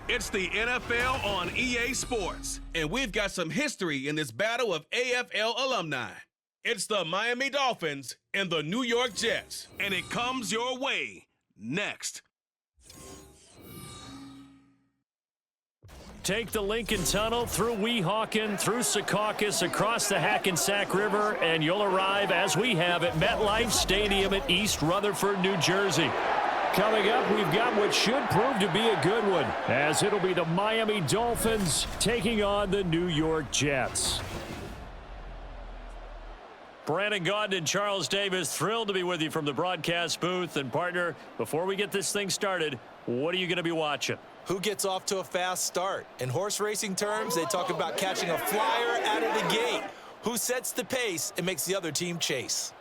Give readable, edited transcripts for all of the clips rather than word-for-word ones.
It's the NFL on EA Sports, and we've got some history in this battle of AFL alumni. It's the Miami Dolphins and the New York Jets, and it comes your way next. Take the Lincoln Tunnel through Weehawken, through Secaucus, across the Hackensack River, and you'll arrive, as we have, at MetLife Stadium at East Rutherford, New Jersey. Coming up, we've got what should prove to be a good one, as it'll be the Miami Dolphins taking on the New York Jets. Brandon Gaudin and Charles Davis, thrilled to be with you from the broadcast booth. And partner, before we get this thing started, what are you going to be watching? Who gets off to a fast start? In horse racing terms, they talk about catching a flyer out of the gate. Who sets the pace and makes the other team chase?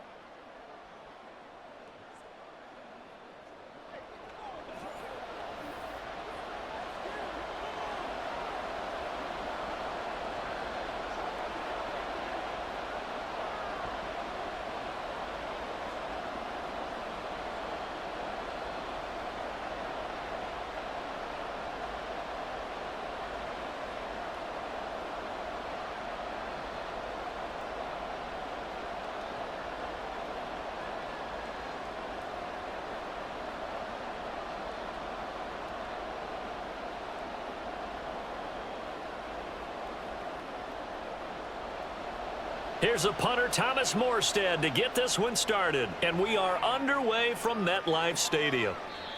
Here's a punter, Thomas Morstead, to get this one started. And we are underway from MetLife Stadium.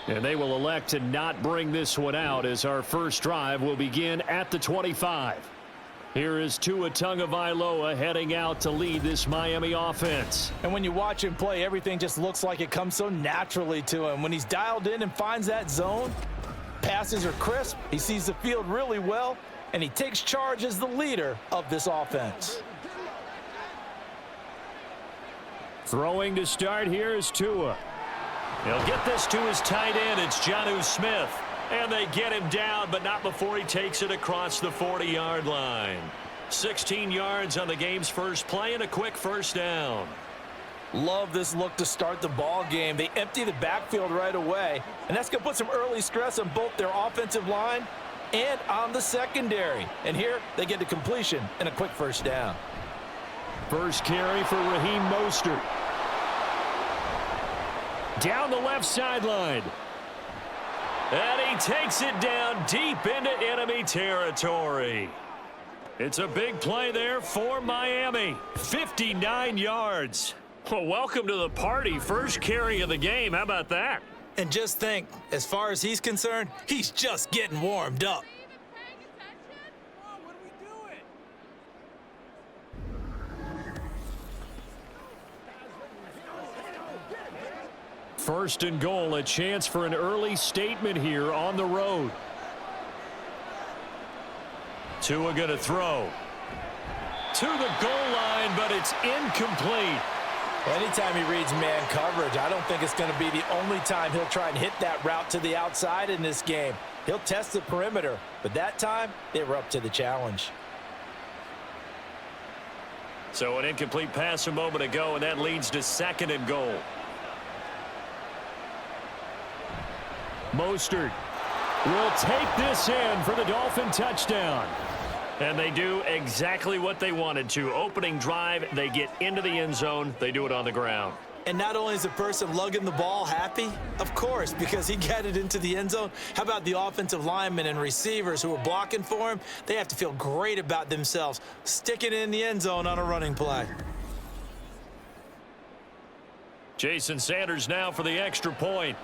And they will elect to not bring this one out, as our first drive will begin at the 25. Here is Tua Tagovailoa heading out to lead this Miami offense. And when you watch him play, everything just looks like it comes so naturally to him. When he's dialed in and finds that zone, passes are crisp, he sees the field really well, and he takes charge as the leader of this offense. Throwing to start here is Tua. He'll get this to his tight end. It's Jonnu Smith. And they get him down, but not before he takes it across the 40-yard line. 16 yards on the game's first play and a quick first down. Love this look to start the ball game. They empty the backfield right away, and that's going to put some early stress on both their offensive line and on the secondary. And here they get the completion and a quick first down. First carry for Raheem Mostert. Down the left sideline. And he takes it down deep into enemy territory. It's a big play there for Miami. 59 yards. Well, welcome to the party. First carry of the game. How about that? And just think, as far as he's concerned, he's just getting warmed up. First and goal, a chance for an early statement here on the road. Tua going to throw. To the goal line, but it's incomplete. Anytime he reads man coverage, I don't think it's going to be the only time he'll try and hit that route to the outside in this game. He'll test the perimeter, but that time they were up to the challenge. So an incomplete pass a moment ago, and that leads to second and goal. Mostert will take this in for the Dolphin touchdown. And they do exactly what they wanted to. Opening drive, they get into the end zone. They do it on the ground. And not only is the person lugging the ball happy, of course, because he got it into the end zone. How about the offensive linemen and receivers who are blocking for him? They have to feel great about themselves, sticking it in the end zone on a running play. Jason Sanders now for the extra point.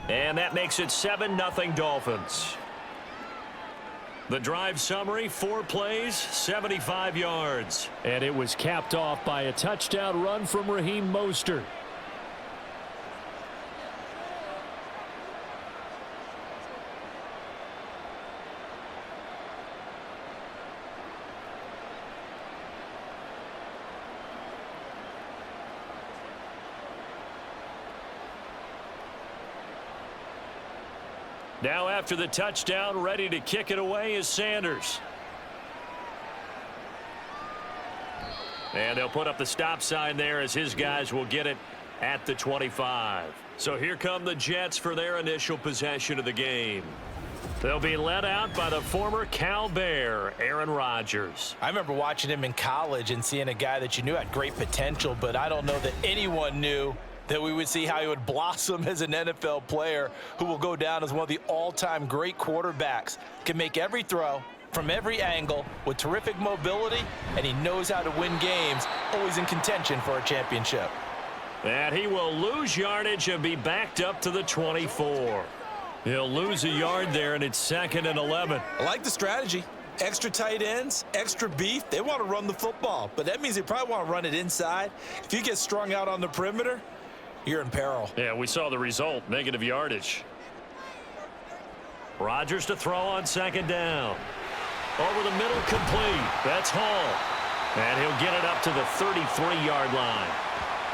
And that makes it 7-0 Dolphins. The drive summary, 4 plays, 75 yards. And it was capped off by a touchdown run from Raheem Mostert. Now after the touchdown, ready to kick it away is Sanders. And they'll put up the stop sign there as his guys will get it at the 25. So here come the Jets for their initial possession of the game. They'll be led out by the former Cal Bear, Aaron Rodgers. I remember watching him in college and seeing a guy that you knew had great potential, but I don't know that anyone knew that we would see how he would blossom as an NFL player who will go down as one of the all-time great quarterbacks. Can make every throw from every angle with terrific mobility, and he knows how to win games, always in contention for a championship. And he will lose yardage and be backed up to the 24. He'll lose a yard there, and it's 2nd and 11. I like the strategy. Extra tight ends, extra beef. They want to run the football, but that means they probably want to run it inside. If you get strung out on the perimeter, you're in peril. Yeah, we saw the result, negative yardage. Rodgers to throw on 2nd down. Over the middle, complete. That's Hall. And he'll get it up to the 33-yard line.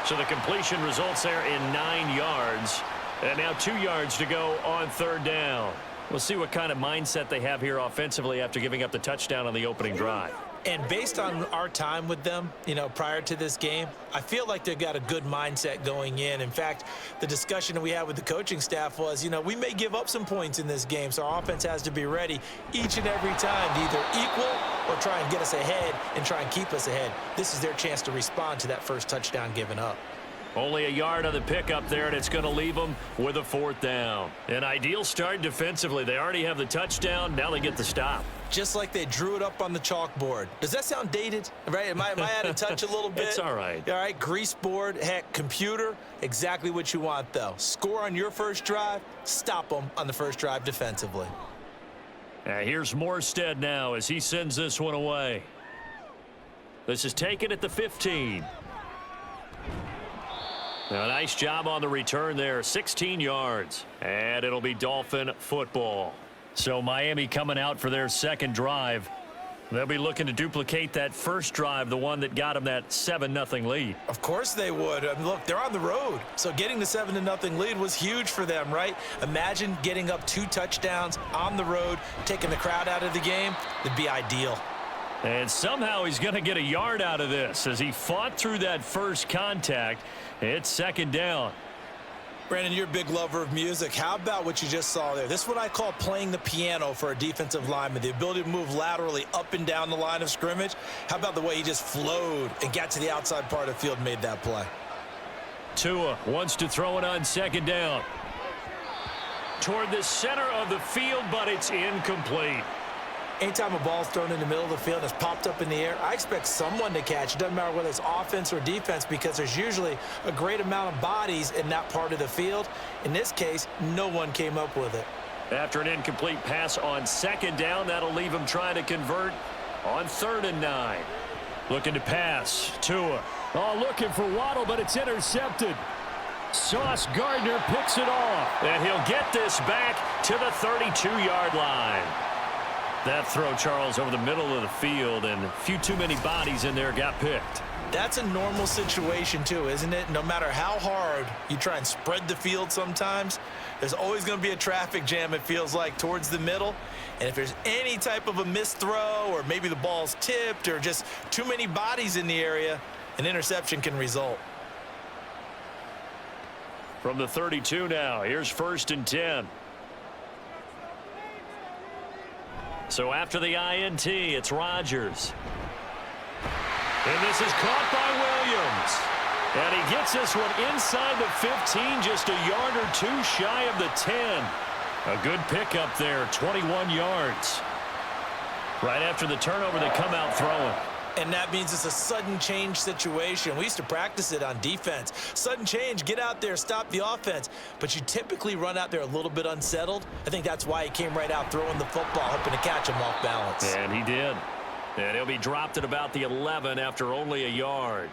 So the completion results there in 9 yards. And now 2 yards to go on 3rd down. We'll see what kind of mindset they have here offensively after giving up the touchdown on the opening drive. And based on our time with them, prior to this game, I feel like they've got a good mindset going in. In fact, the discussion that we had with the coaching staff was, we may give up some points in this game, so our offense has to be ready each and every time to either equal or try and get us ahead and try and keep us ahead. This is their chance to respond to that first touchdown given up. Only a yard on the pickup there, and it's going to leave them with a 4th down. An ideal start defensively. They already have the touchdown. Now they get the stop. Just like they drew it up on the chalkboard. Does that sound dated? Right? Am I out of touch a little bit? It's all right. All right, grease board, heck, computer, exactly what you want, though. Score on your first drive, stop them on the first drive defensively. Here's Morstead now as he sends this one away. This is taken at the 15. Now, nice job on the return there, 16 yards. And it'll be Dolphin football. So Miami coming out for their second drive. They'll be looking to duplicate that first drive, the one that got them that 7-0 lead. Of course they would. I mean, look, they're on the road. So getting the 7-0 lead was huge for them, right? Imagine getting up 2 touchdowns on the road, taking the crowd out of the game. It'd be ideal. And somehow he's going to get a yard out of this as he fought through that first contact. It's 2nd down. Brandon, you're a big lover of music. How about what you just saw there? This is what I call playing the piano for a defensive lineman, the ability to move laterally up and down the line of scrimmage. How about the way he just flowed and got to the outside part of the field and made that play? Tua wants to throw it on 2nd down. Toward the center of the field, but it's incomplete. Anytime a ball's thrown in the middle of the field and it's popped up in the air, I expect someone to catch. It doesn't matter whether it's offense or defense because there's usually a great amount of bodies in that part of the field. In this case, no one came up with it. After an incomplete pass on 2nd down, that'll leave him trying to convert on 3rd and 9. Looking to pass. Tua. Oh, looking for Waddle, but it's intercepted. Sauce Gardner picks it off. And he'll get this back to the 32-yard line. That throw, Charles, over the middle of the field, and a few too many bodies in there got picked. That's a normal situation, too, isn't it? No matter how hard you try and spread the field sometimes, there's always going to be a traffic jam, it feels like, towards the middle. And if there's any type of a missed throw or maybe the ball's tipped or just too many bodies in the area, an interception can result. From the 32 now, here's 1st and 10. So after the INT, it's Rodgers. And this is caught by Williams. And he gets this one inside the 15, just a yard or 2 shy of the 10. A good pickup there, 21 yards. Right after the turnover, they come out throwing. And that means it's a sudden change situation. We used to practice it on defense. Sudden change, get out there, stop the offense. But you typically run out there a little bit unsettled. I think that's why he came right out throwing the football, hoping to catch him off balance. And he did. And he'll be dropped at about the 11 after only a yard.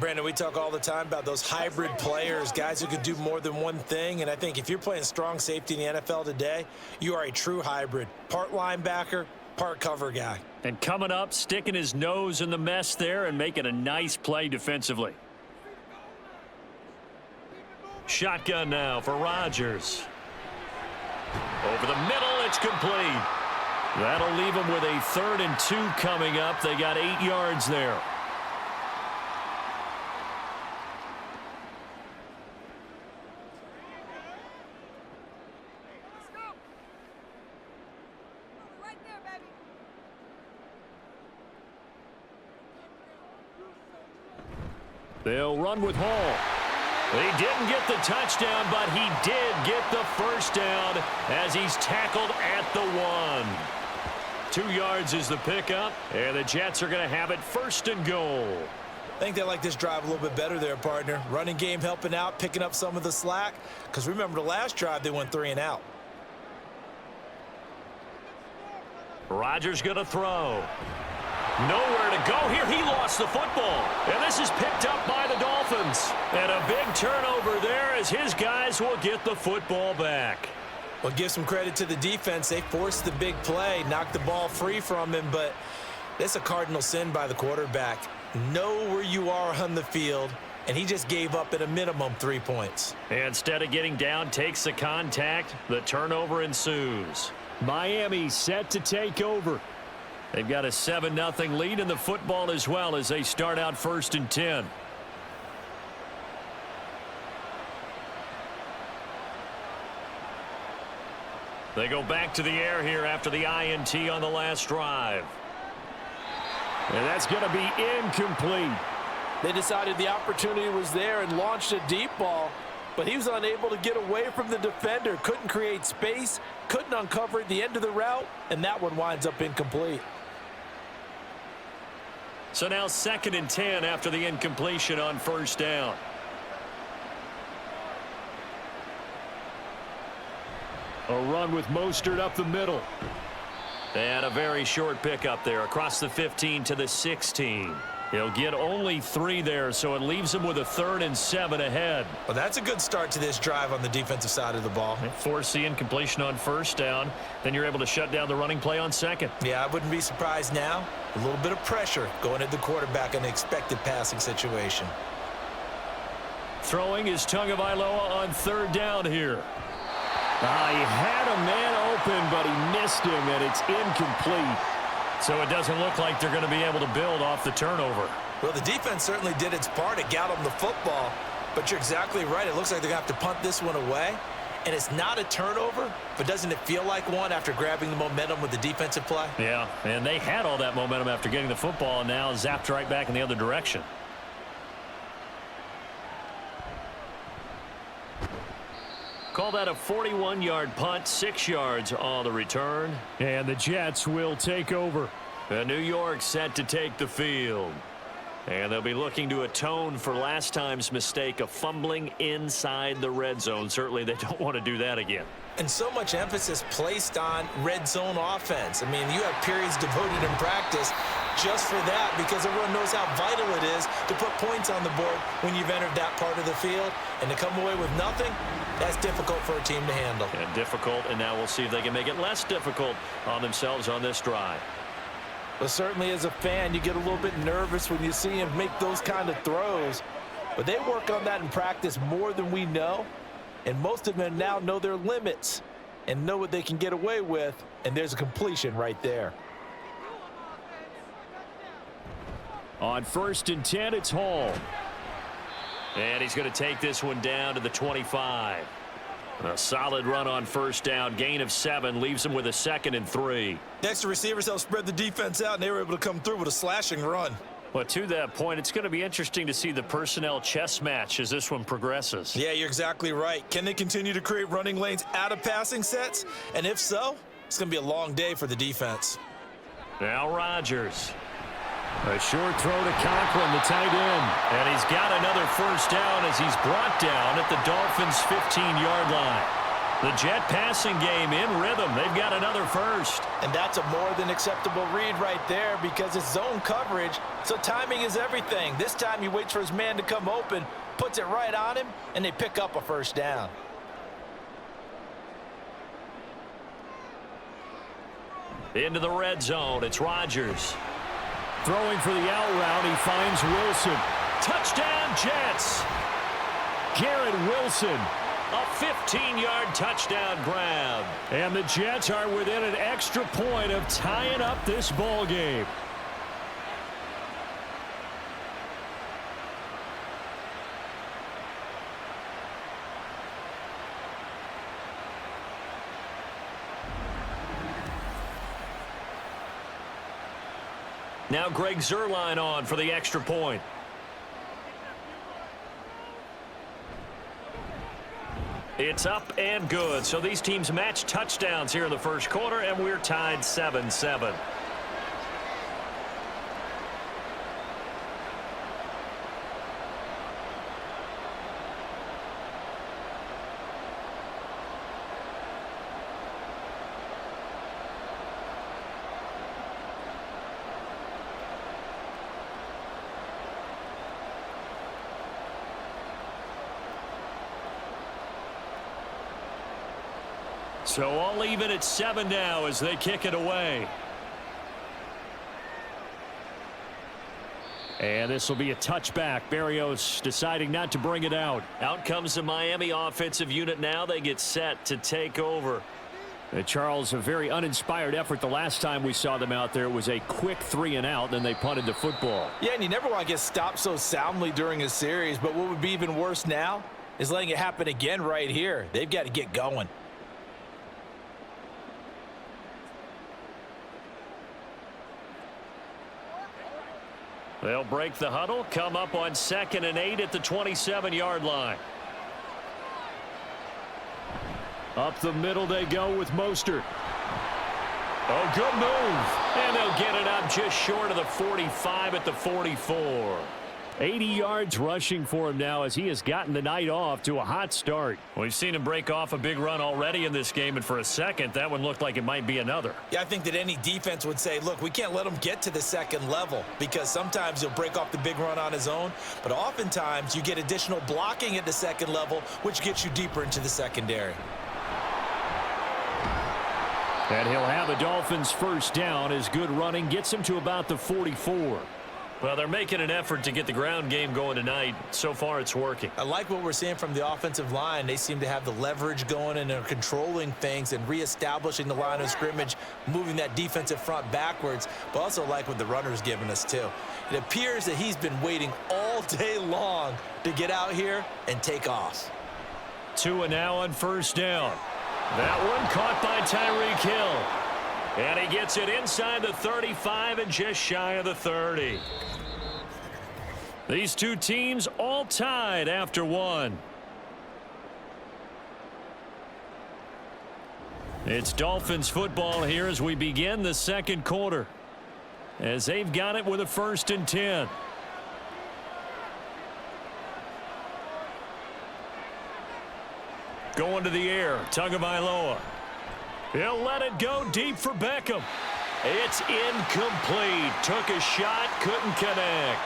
Brandon, we talk all the time about those hybrid players, guys who can do more than one thing. And I think if you're playing strong safety in the NFL today, you are a true hybrid. Part linebacker, part cover guy. And coming up, sticking his nose in the mess there and making a nice play defensively. Shotgun now for Rodgers. Over the middle, it's complete. That'll leave him with a 3rd and 2 coming up. They got 8 yards there. They'll run with Hall. He didn't get the touchdown, but he did get the first down as he's tackled at the 1. 2 yards is the pickup, and the Jets are going to have it first and goal. I think they like this drive a little bit better there, partner. Running game helping out, picking up some of the slack. Because remember the last drive, they went 3 and out. Rodgers going to throw. Nowhere to go here. He lost the football. And this is picked up by the Dolphins. And a big turnover there as his guys will get the football back. Well, give some credit to the defense. They forced the big play, knocked the ball free from him, but that's a cardinal sin by the quarterback. Know where you are on the field, and he just gave up at a minimum 3 points. Instead of getting down, takes the contact. The turnover ensues. Miami set to take over. They've got a 7-0 lead in the football as well as they start out 1st and 10. They go back to the air here after the INT on the last drive. And that's going to be incomplete. They decided the opportunity was there and launched a deep ball, but he was unable to get away from the defender, couldn't create space, couldn't uncover at the end of the route, and that one winds up incomplete. So now 2nd and 10 after the incompletion on 1st down. A run with Mostert up the middle. And a very short pickup there across the 15 to the 16. He'll get only 3 there, so it leaves him with a 3rd and 7 ahead. Well, that's a good start to this drive on the defensive side of the ball. Force the incompletion on 1st down. Then you're able to shut down the running play on 2nd. Yeah, I wouldn't be surprised now. A little bit of pressure going at the quarterback in an expected passing situation. Throwing is Tagovailoa on 3rd down here. He had a man open, but he missed him, and it's incomplete. So it doesn't look like they're going to be able to build off the turnover. Well, the defense certainly did its part to get them the football, but you're exactly right. It looks like they're going to have to punt this one away, and it's not a turnover, but doesn't it feel like one after grabbing the momentum with the defensive play? Yeah, and they had all that momentum after getting the football, and now zapped right back in the other direction. Call that a 41-yard punt, 6 yards on the return. And the Jets will take over. And New York set to take the field. And they'll be looking to atone for last time's mistake of fumbling inside the red zone. Certainly they don't want to do that again. And so much emphasis placed on red zone offense. I mean, you have periods devoted in practice just for that because everyone knows how vital it is to put points on the board when you've entered that part of the field. And to come away with nothing, that's difficult for a team to handle. And difficult, and now we'll see if they can make it less difficult on themselves on this drive. But certainly as a fan, you get a little bit nervous when you see him make those kind of throws. But they work on that in practice more than we know. And most of them now know their limits and know what they can get away with. And there's a completion right there. On 1st and 10, it's Hall. And he's going to take this one down to the 25. A solid run on 1st down. Gain of 7 leaves him with a 2nd and 3. Next to receivers help spread the defense out, and they were able to come through with a slashing run. But to that point, it's going to be interesting to see the personnel chess match as this one progresses. Yeah, you're exactly right. Can they continue to create running lanes out of passing sets? And if so, it's going to be a long day for the defense. Now Rodgers. A short throw to Conklin, the tight end. And he's got another 1st down as he's brought down at the Dolphins' 15-yard line. The Jet passing game in rhythm. They've got another 1st. And that's a more than acceptable read right there because it's zone coverage, so timing is everything. This time he waits for his man to come open, puts it right on him, and they pick up a 1st down. Into the red zone, it's Rodgers. Throwing for the out route, he finds Wilson. Touchdown, Jets! Garrett Wilson. A 15-yard touchdown grab. And the Jets are within an extra point of tying up this ball game. Now Greg Zuerlein on for the extra point. It's up and good. So these teams match touchdowns here in the first quarter, and we're tied 7-7. So all even at 7 now as they kick it away. And this will be a touchback. Barrios deciding not to bring it out. Out comes the Miami offensive unit now. They get set to take over. Charles, a very uninspired effort the last time we saw them out there. It was a quick 3 and out, then they punted the football. Yeah, and you never want to get stopped so soundly during a series, but what would be even worse now is letting it happen again right here. They've got to get going. They'll break the huddle, come up on 2nd and 8 at the 27-yard line. Up the middle they go with Mostert. Oh, good move. And they'll get it up just short of the 45 at the 44. 80 yards rushing for him now as he has gotten the night off to a hot start. We've seen him break off a big run already in this game, and for a second, that one looked like it might be another. Yeah, I think that any defense would say, look, we can't let him get to the second level because sometimes he'll break off the big run on his own, but oftentimes you get additional blocking at the second level, which gets you deeper into the secondary. And he'll have a Dolphins first down as good running gets him to about the 44. Well, they're making an effort to get the ground game going tonight. So far, it's working. I like what we're seeing from the offensive line. They seem to have the leverage going and are controlling things and reestablishing the line of scrimmage, moving that defensive front backwards, but also like what the runner's giving us, too. It appears that he's been waiting all day long to get out here and take off. 2 and now on first down. That one caught by Tyreek Hill. And he gets it inside the 35 and just shy of the 30. These two teams all tied after one. It's Dolphins football here as we begin the second quarter. As they've got it with a 1st and 10. Going to the air, Tagovailoa. He'll let it go deep for Beckham. It's incomplete. Took a shot, couldn't connect.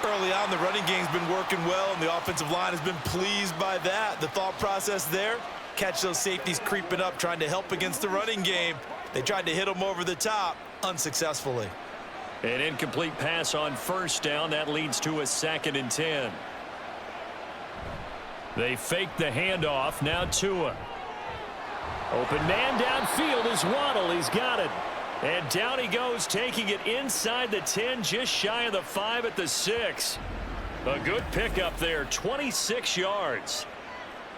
Early on, the running game's been working well, and the offensive line has been pleased by that. The thought process there, catch those safeties creeping up, trying to help against the running game. They tried to hit them over the top, unsuccessfully. An incomplete pass on first down. That leads to a 2nd and 10. They fake the handoff. Now Tua. Open man downfield is Waddle. He's got it. And down he goes, taking it inside the 10, just shy of the 5 at the 6. A good pickup there, 26 yards.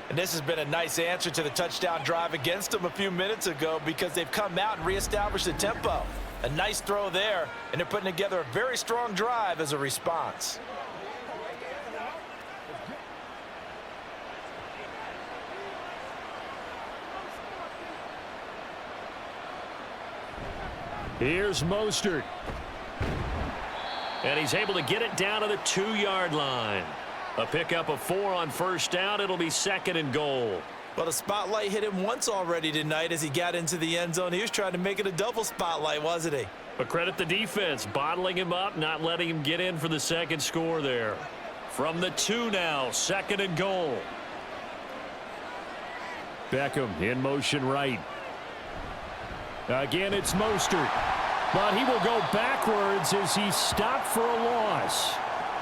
And this has been a nice answer to the touchdown drive against them a few minutes ago because they've come out and reestablished the tempo. A nice throw there, and they're putting together a very strong drive as a response. Here's Mostert. And he's able to get it down to the 2-yard line. A pickup of 4 on first down. It'll be 2nd and goal. Well, the spotlight hit him once already tonight as he got into the end zone. He was trying to make it a double spotlight, wasn't he? But credit the defense, bottling him up, not letting him get in for the second score there. From the 2 now, 2nd and goal. Beckham in motion right. Again, it's Mostert. But he will go backwards as he's stopped for a loss.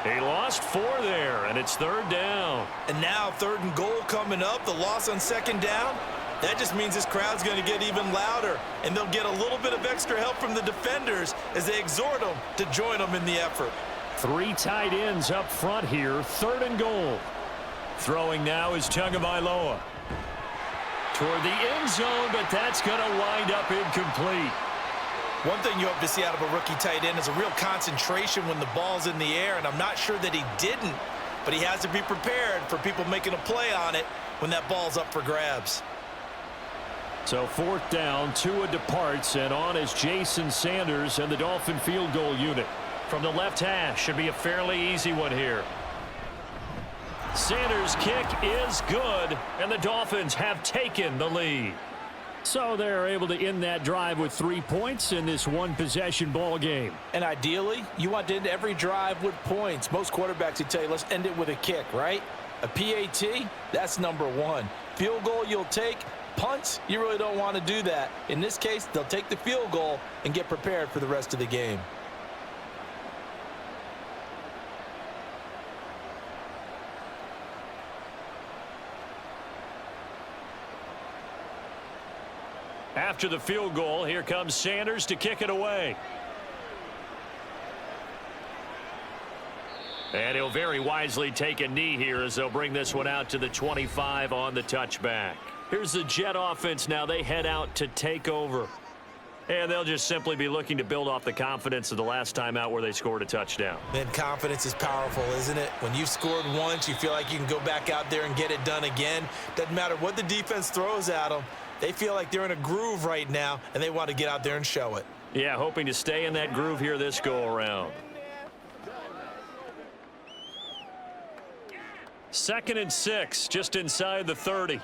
He lost 4 there, and it's 3rd down. And now 3rd and goal coming up. The loss on 2nd down. That just means this crowd's going to get even louder, and they'll get a little bit of extra help from the defenders as they exhort them to join them in the effort. 3 tight ends up front here, 3rd and goal. Throwing now is Tagovailoa. Toward the end zone, but that's going to wind up incomplete. One thing you hope to see out of a rookie tight end is a real concentration when the ball's in the air, and I'm not sure that he didn't, but he has to be prepared for people making a play on it when that ball's up for grabs. So 4th down, Tua departs, and on is Jason Sanders and the Dolphin field goal unit. From the left hash, should be a fairly easy one here. Sanders' kick is good, and the Dolphins have taken the lead. So they're able to end that drive with 3 points in this one-possession ball game. And ideally, you want to end every drive with points. Most quarterbacks would tell you, let's end it with a kick, right? A PAT, that's number 1. Field goal you'll take. Punts, you really don't want to do that. In this case, they'll take the field goal and get prepared for the rest of the game. After the field goal, here comes Sanders to kick it away. And he'll very wisely take a knee here as they'll bring this one out to the 25 on the touchback. Here's the Jet offense now. They head out to take over. And they'll just simply be looking to build off the confidence of the last time out where they scored a touchdown. Man, confidence is powerful, isn't it? When you've scored once, you feel like you can go back out there and get it done again. Doesn't matter what the defense throws at them. They feel like they're in a groove right now, and they want to get out there and show it. Yeah, hoping to stay in that groove here this go-around. 2nd and 6, just inside the 30.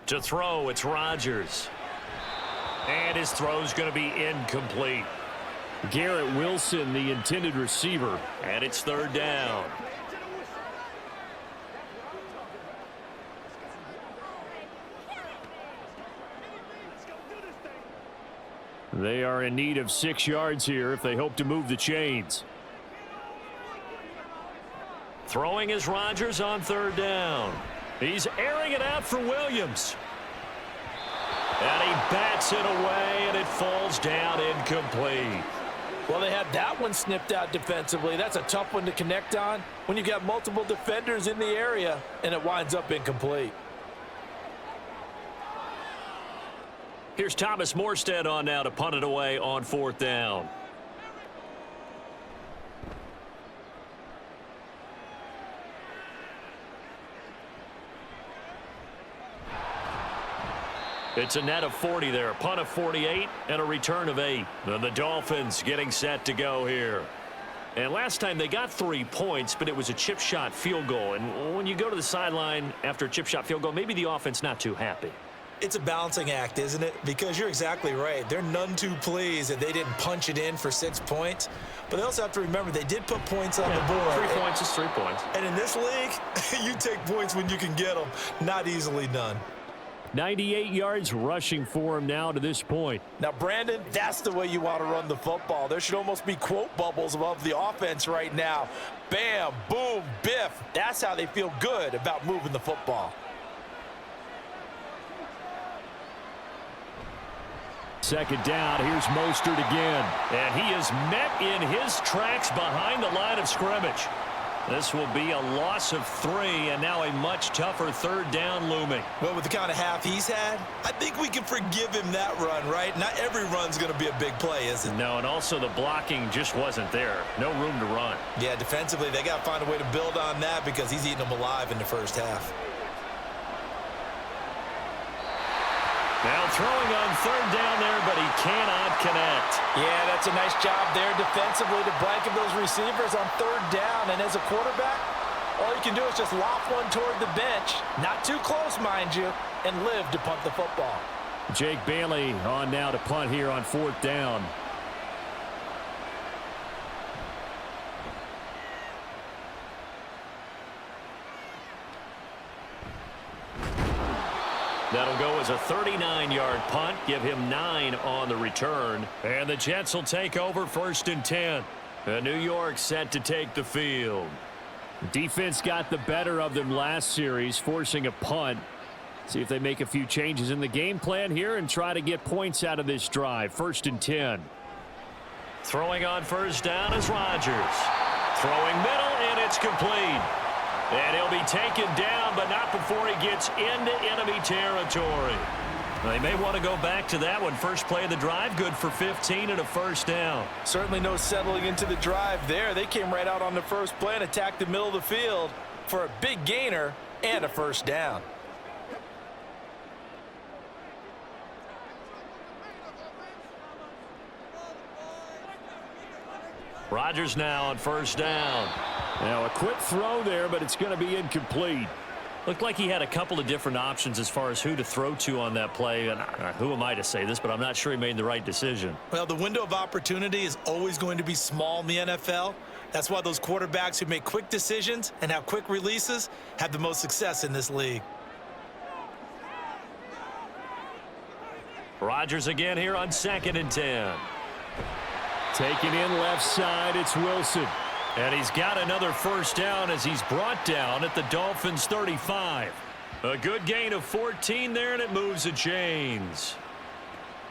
To throw, it's Rodgers. And his throw's going to be incomplete. Garrett Wilson, the intended receiver, and it's 3rd down. They are in need of 6 yards here if they hope to move the chains. Throwing is Rodgers on 3rd down. He's airing it out for Williams. And he bats it away, and it falls down incomplete. Well, they had that one snipped out defensively. That's a tough one to connect on when you've got multiple defenders in the area, and it winds up incomplete. Here's Thomas Morstead on now to punt it away on 4th down. It's a net of 40 there, a punt of 48 and a return of 8. And the Dolphins getting set to go here. And last time they got 3 points, but it was a chip shot field goal. And when you go to the sideline after a chip shot field goal, maybe the offense not too happy. It's a balancing act, isn't it? Because you're exactly right. They're none too pleased that they didn't punch it in for 6 points. But they also have to remember they did put points on the board. 3 points is 3 points. And in this league, you take points when you can get them. Not easily done. 98 yards rushing for him now to this point. Now, Brandon, that's the way you want to run the football. There should almost be quote bubbles above the offense right now. Bam, boom, biff. That's how they feel good about moving the football. 2nd down, here's Mostert again. And he is met in his tracks behind the line of scrimmage. This will be a loss of 3, and now a much tougher 3rd down looming. Well, with the kind of half he's had, I think we can forgive him that run, right? Not every run's going to be a big play, is it? No, and also the blocking just wasn't there. No room to run. Yeah, defensively, they got to find a way to build on that because he's eating them alive in the first half. Now throwing on 3rd down there, but he cannot connect. Yeah, that's a nice job there defensively to blanket those receivers on 3rd down. And as a quarterback, all you can do is just loft one toward the bench, not too close, mind you, and live to punt the football. Jake Bailey on now to punt here on 4th down. That'll go as a 39-yard punt, give him 9 on the return. And the Jets will take over 1st and 10. And New York set to take the field. Defense got the better of them last series, forcing a punt. See if they make a few changes in the game plan here and try to get points out of this drive. 1st and 10. Throwing on 1st down is Rodgers. Throwing middle, and it's complete. And he'll be taken down, but not before he gets into enemy territory. They may want to go back to that one. First play of the drive, good for 15 and a first down. Certainly no settling into the drive there. They came right out on the first play and attacked the middle of the field for a big gainer and a first down. Rodgers now on first down. Now a quick throw there, but it's going to be incomplete. Looked like he had a couple of different options as far as who to throw to on that play. And who am I to say this, but I'm not sure he made the right decision. Well, the window of opportunity is always going to be small in the NFL. That's why those quarterbacks who make quick decisions and have quick releases have the most success in this league. Rodgers again here on 2nd and 10. Taking in left side, it's Wilson. And he's got another first down as he's brought down at the Dolphins 35. A good gain of 14 there, and it moves the chains.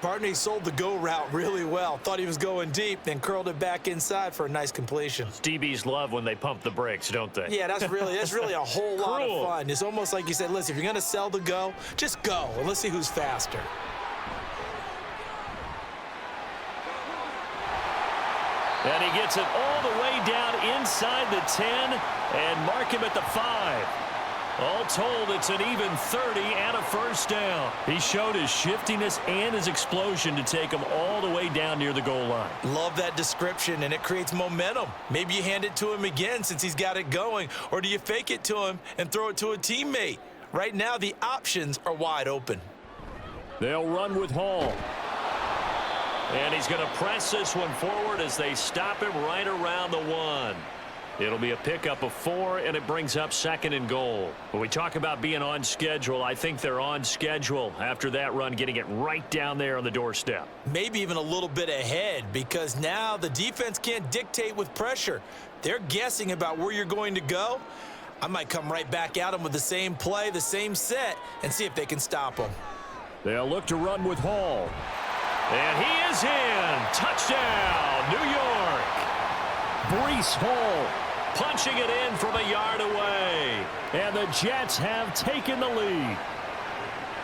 Partner, he sold the go route really well. Thought he was going deep, then curled it back inside for a nice completion. DBs love when they pump the brakes, don't they? Yeah, that's really a whole lot of fun. It's almost like you said, listen, if you're going to sell the go, just go, and let's see who's faster. And he gets it all the way down inside the 10 and mark him at the 5. All told, it's an even 30 and a first down. He showed his shiftiness and his explosion to take him all the way down near the goal line. Love that description, and it creates momentum. Maybe you hand it to him again since he's got it going, or do you fake it to him and throw it to a teammate? Right now, the options are wide open. They'll run with Hall. And he's going to press this one forward as they stop him right around the 1. It'll be a pickup of 4, and it brings up 2nd and goal. When we talk about being on schedule, I think they're on schedule after that run, getting it right down there on the doorstep. Maybe even a little bit ahead, because now the defense can't dictate with pressure. They're guessing about where you're going to go. I might come right back at them with the same play, the same set, and see if they can stop them. They'll look to run with Hall. And he is in. Touchdown, New York. Breece Hall punching it in from a yard away. And the Jets have taken the lead.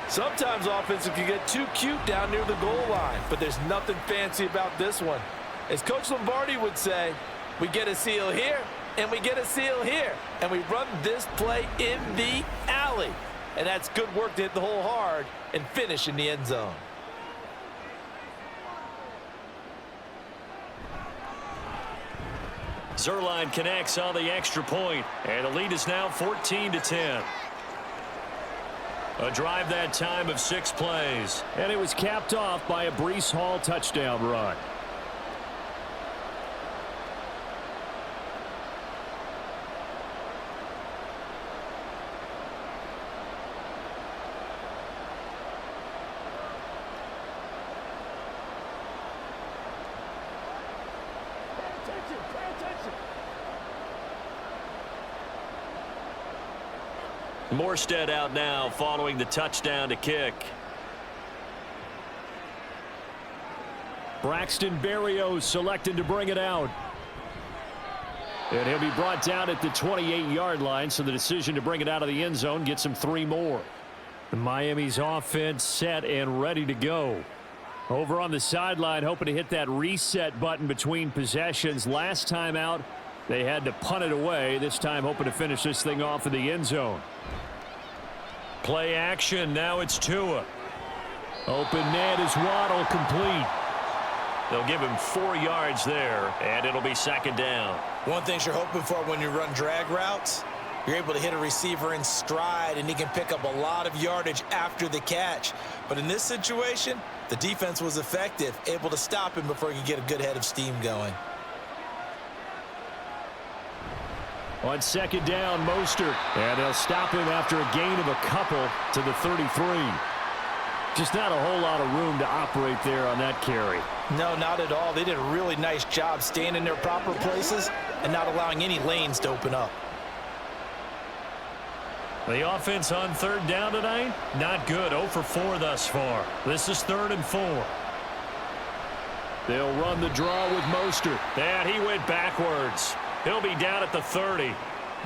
Sometimes offensive can get too cute down near the goal line, but there's nothing fancy about this one. As Coach Lombardi would say, we get a seal here, and we get a seal here, and we run this play in the alley. And that's good work to hit the hole hard and finish in the end zone. Zerline connects on the extra point, and the lead is now 14-10. A drive that time of 6 plays, and it was capped off by a Breece Hall touchdown run. Morstead out now following the touchdown to kick. Braxton Berrios selected to bring it out. And he'll be brought down at the 28-yard line, so the decision to bring it out of the end zone gets him 3 more. Miami's offense set and ready to go. Over on the sideline, hoping to hit that reset button between possessions. Last time out, they had to punt it away. This time hoping to finish this thing off in the end zone. Play action. Now it's Tua. Open net is Waddle, complete. They'll give him 4 yards there, and it'll be 2nd down. One thing you're hoping for when you run drag routes, you're able to hit a receiver in stride, and he can pick up a lot of yardage after the catch. But in this situation, the defense was effective, able to stop him before he could get a good head of steam going. On 2nd down, Mostert. And they'll stop him after a gain of a couple to the 33. Just not a whole lot of room to operate there on that carry. No, not at all. They did a really nice job staying in their proper places and not allowing any lanes to open up. The offense on 3rd down tonight, not good. 0 for 4 thus far. This is 3rd and 4. They'll run the draw with Mostert. And he went backwards. He'll be down at the 30.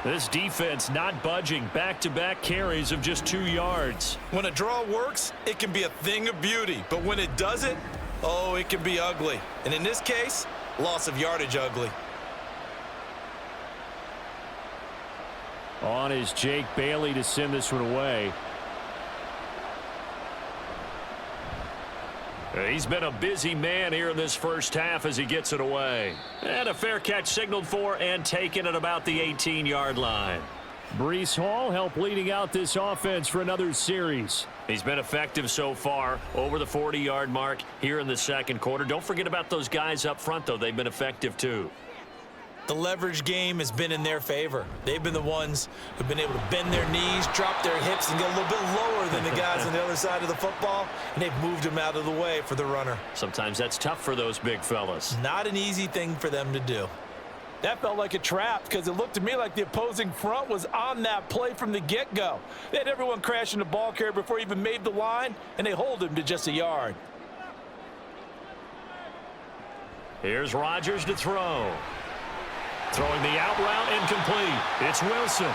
This defense not budging. Back-to-back carries of just 2 yards. When a draw works, it can be a thing of beauty. But when it doesn't, oh, it can be ugly. And in this case, loss of yardage ugly. On is Jake Bailey to send this one away. He's been a busy man here in this first half as he gets it away. And a fair catch signaled for and taken at about the 18-yard line. Breece Hall helped leading out this offense for another series. He's been effective so far, over the 40-yard mark here in the second quarter. Don't forget about those guys up front, though. They've been effective, too. The leverage game has been in their favor. They've been the ones who've been able to bend their knees, drop their hips, and get a little bit lower than the guys on the other side of the football, and they've moved them out of the way for the runner. Sometimes that's tough for those big fellas. Not an easy thing for them to do. That felt like a trap because it looked to me like the opposing front was on that play from the get-go. They had everyone crashing the ball carrier before he even made the line, and they hold him to just a yard. Here's Rodgers to throw. Throwing the out route incomplete. It's Wilson.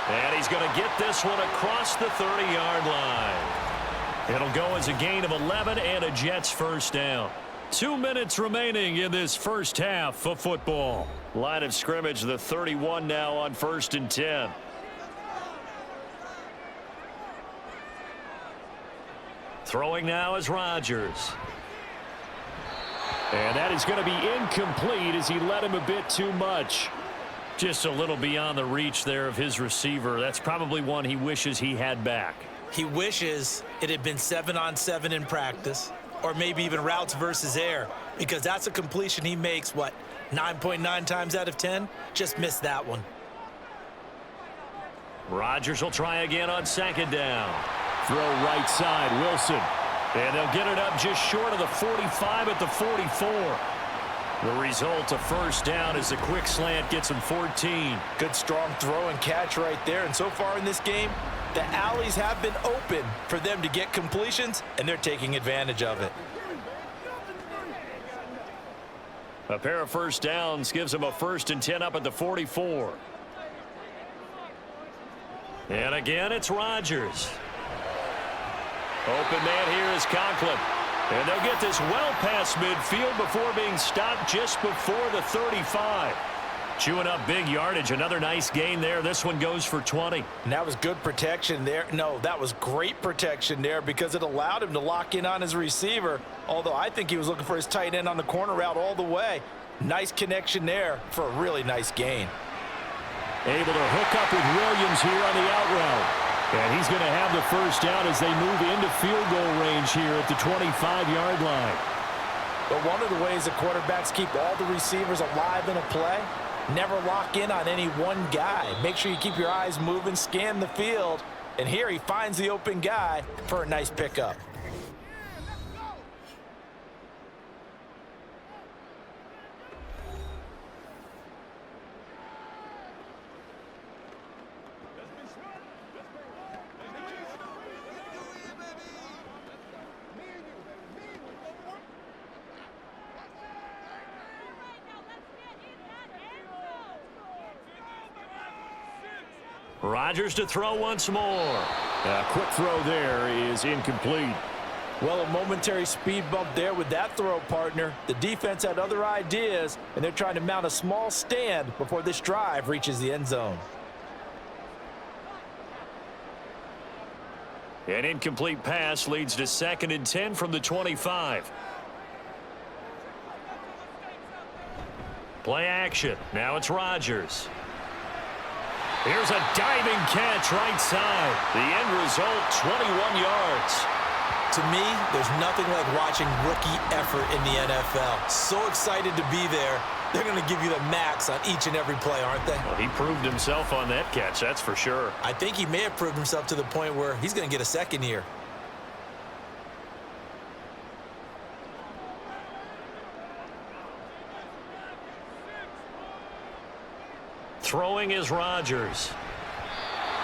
And he's going to get this one across the 30-yard line. It'll go as a gain of 11 and a Jets first down. 2 minutes remaining in this first half of football. Line of scrimmage, the 31 now on 1st and 10. Throwing now is Rodgers. And that is going to be incomplete as he led him a bit too much. Just a little beyond the reach there of his receiver. That's probably one he wishes he had back. He wishes it had been 7-on-7 in practice, or maybe even routes versus air, because that's a completion he makes, 9.9 times out of 10? Just missed that one. Rodgers will try again on 2nd down. Throw right side, Wilson. And they'll get it up just short of the 45 at the 44. The result, a first down as the quick slant gets him 14. Good strong throw and catch right there. And so far in this game, the alleys have been open for them to get completions, and they're taking advantage of it. A pair of first downs gives him a 1st and 10 up at the 44. And again, it's Rodgers. Open man here is Conklin. And they'll get this well past midfield before being stopped just before the 35. Chewing up big yardage. Another nice gain there. This one goes for 20. And that was good protection there. No, that was great protection there because it allowed him to lock in on his receiver. Although I think he was looking for his tight end on the corner route all the way. Nice connection there for a really nice gain. Able to hook up with Williams here on the out route. And he's going to have the first down as they move into field goal range here at the 25-yard line. But one of the ways the quarterbacks keep all the receivers alive in a play, never lock in on any one guy. Make sure you keep your eyes moving, scan the field. And here he finds the open guy for a nice pickup. Rodgers to throw once more. A quick throw there is incomplete. Well, a momentary speed bump there with that throw, partner. The defense had other ideas, and they're trying to mount a small stand before this drive reaches the end zone. An incomplete pass leads to 2nd and 10 from the 25. Play action. Now it's Rodgers. Here's a diving catch right side. The end result, 21 yards. To me, there's nothing like watching rookie effort in the NFL. So excited to be there. They're going to give you the max on each and every play, aren't they? Well, he proved himself on that catch, that's for sure. I think he may have proved himself to the point where he's going to get a second year. Throwing is Rodgers.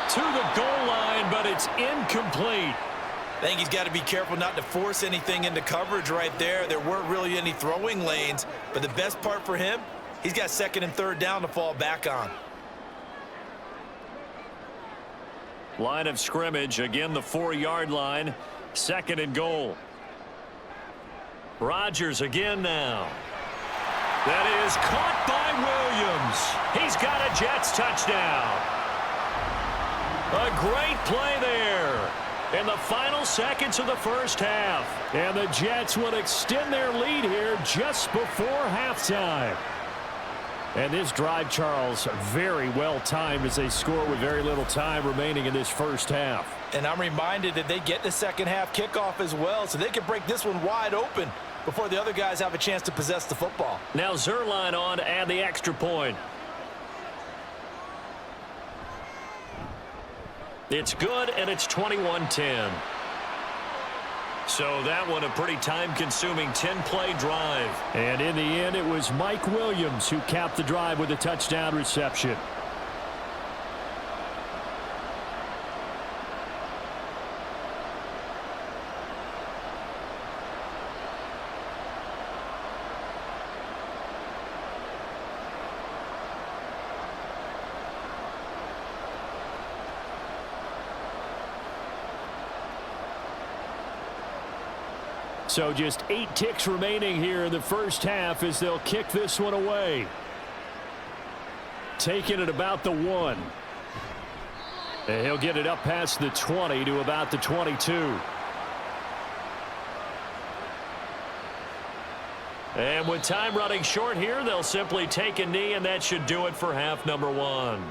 To the goal line, but it's incomplete. I think he's got to be careful not to force anything into coverage right there. There weren't really any throwing lanes, but the best part for him, he's got 2nd and 3rd down to fall back on. Line of scrimmage, again the 4-yard line. 2nd and goal. Rodgers again now. That is caught by Williams. He's got a Jets touchdown. A great play there in the final seconds of the first half. And the Jets will extend their lead here just before halftime. And this drive, Charles, very well timed as they score with very little time remaining in this first half. And I'm reminded that they get the second half kickoff as well, so they can break this one wide open before the other guys have a chance to possess the football. Now Zerline on to add the extra point. It's good, and it's 21-10. So that one a pretty time-consuming 10-play drive. And in the end, it was Mike Williams who capped the drive with a touchdown reception. So just 8 ticks remaining here in the first half as they'll kick this one away. Taking it about the 1. And he'll get it up past the 20 to about the 22. And with time running short here, they'll simply take a knee, and that should do it for half number 1.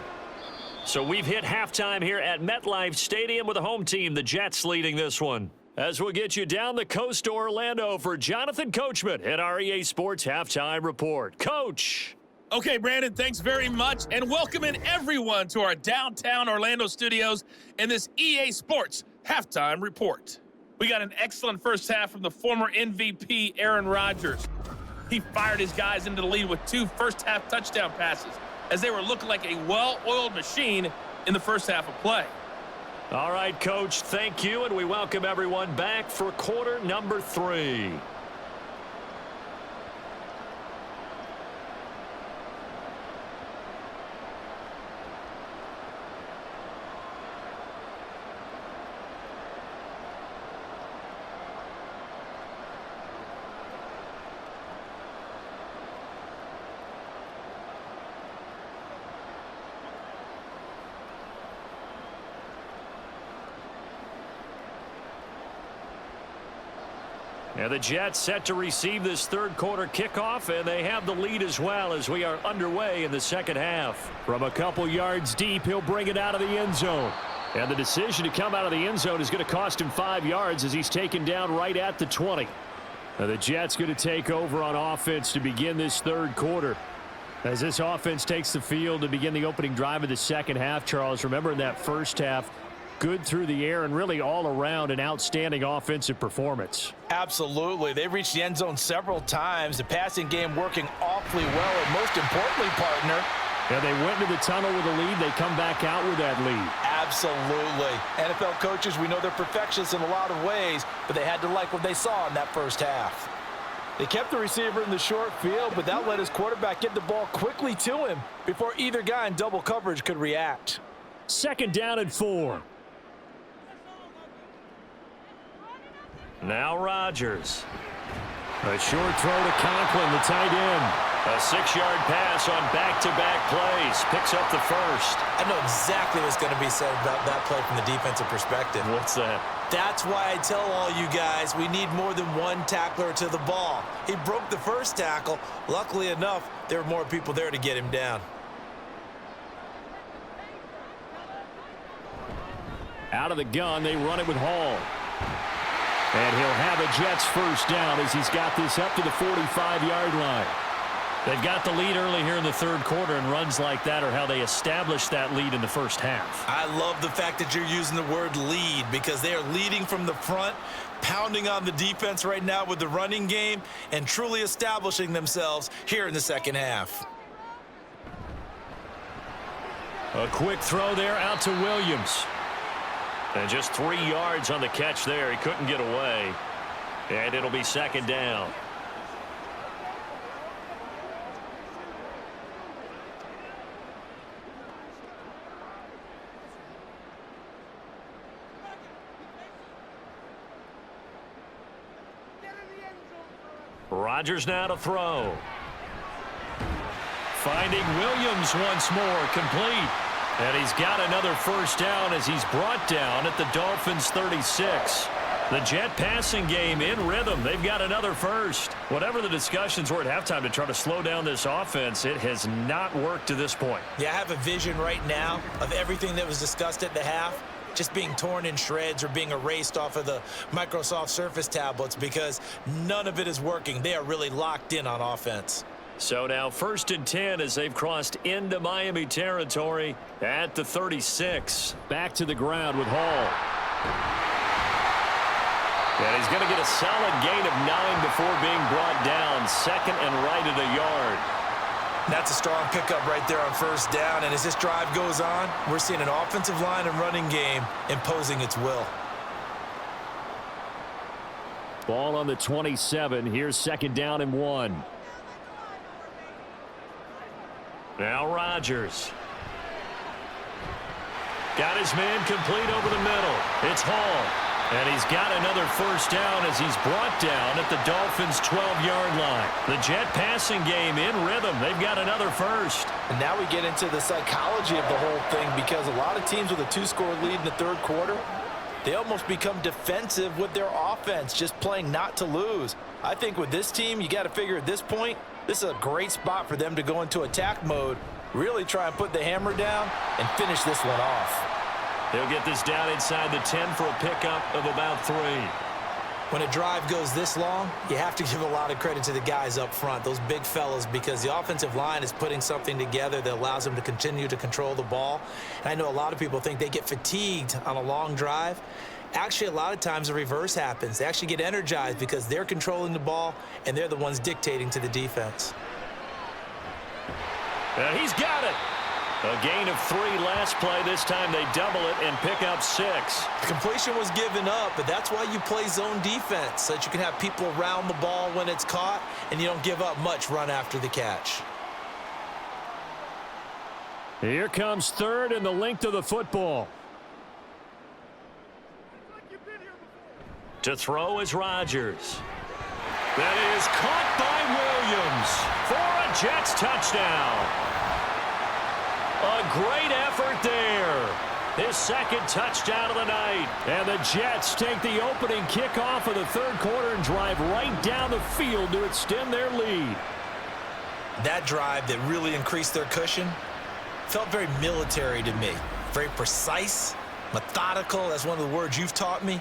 So we've hit halftime here at MetLife Stadium with the home team, the Jets, leading this one. As we'll get you down the coast to Orlando for Jonathan Coachman at our EA Sports Halftime Report. Coach. Okay, Brandon, thanks very much, and welcome in everyone to our downtown Orlando studios in this EA Sports Halftime Report. We got an excellent first half from the former MVP Aaron Rodgers. He fired his guys into the lead with 2 first-half touchdown passes as they were looking like a well-oiled machine in the first half of play. All right, Coach, thank you, and we welcome everyone back for quarter number 3. And the Jets set to receive this third quarter kickoff, and they have the lead as well as we are underway in the second half. From a couple yards deep, he'll bring it out of the end zone. And the decision to come out of the end zone is going to cost him 5 yards as he's taken down right at the 20. Now the Jets going to take over on offense to begin this third quarter. As this offense takes the field to begin the opening drive of the second half, Charles, remember in that first half, good through the air and really all around an outstanding offensive performance. Absolutely. They've reached the end zone several times. The passing game working awfully well, and most importantly, partner, yeah, they went to the tunnel with a lead. They come back out with that lead. Absolutely. NFL coaches, we know they're perfectionists in a lot of ways, but they had to like what they saw in that first half. They kept the receiver in the short field, but that let his quarterback get the ball quickly to him before either guy in double coverage could react. 2nd down and 4. Now Rodgers. A short throw to Conklin, the tight end. A 6-yard pass on back-to-back plays. Picks up the first. I know exactly what's going to be said about that play from the defensive perspective. What's that? That's why I tell all you guys we need more than one tackler to the ball. He broke the first tackle. Luckily enough, there were more people there to get him down. Out of the gun, they run it with Hall. And he'll have a Jets first down as he's got this up to the 45-yard line. They've got the lead early here in the third quarter, and runs like that are how they established that lead in the first half. I love the fact that you're using the word lead because they are leading from the front, pounding on the defense right now with the running game, and truly establishing themselves here in the second half. A quick throw there out to Williams. And just 3 yards on the catch there. He couldn't get away. And it'll be 2nd down. Rodgers now to throw. Finding Williams once more, complete. And he's got another first down as he's brought down at the Dolphins' 36. The Jet passing game in rhythm. They've got another first. Whatever the discussions were at halftime to try to slow down this offense, it has not worked to this point. Yeah, I have a vision right now of everything that was discussed at the half just being torn in shreds or being erased off of the Microsoft Surface tablets because none of it is working. They are really locked in on offense. So now 1st and 10 as they've crossed into Miami territory at the 36. Back to the ground with Hall. And he's going to get a solid gain of 9 before being brought down. 2nd and right at a yard. That's a strong pickup right there on 1st down. And as this drive goes on, we're seeing an offensive line and running game imposing its will. Ball on the 27. Here's 2nd down and 1. Now Rodgers. Got his man complete over the middle. It's Hall. And he's got another first down as he's brought down at the Dolphins' 12-yard line. The Jet passing game in rhythm. They've got another first. And now we get into the psychology of the whole thing because a lot of teams with a 2-score lead in the 3rd quarter, they almost become defensive with their offense, just playing not to lose. I think with this team, you got to figure at this point, this is a great spot for them to go into attack mode, really try and put the hammer down and finish this one off. They'll get this down inside the 10 for a pickup of about 3. When a drive goes this long, you have to give a lot of credit to the guys up front, those big fellas, because the offensive line is putting something together that allows them to continue to control the ball. And I know a lot of people think they get fatigued on a long drive. Actually, a lot of times the reverse happens. They actually get energized because they're controlling the ball and they're the ones dictating to the defense. And he's got it. A gain of 3 last play. This time they double it and pick up 6. Completion was given up, but that's why you play zone defense, so that you can have people around the ball when it's caught and you don't give up much run after the catch. Here comes 3rd and the length of the football. To throw is Rodgers. That is caught by Williams for a Jets touchdown. A great effort there. His 2nd touchdown of the night. And the Jets take the opening kickoff of the 3rd quarter and drive right down the field to extend their lead. That drive that really increased their cushion felt very military to me. Very precise, methodical. That's one of the words you've taught me.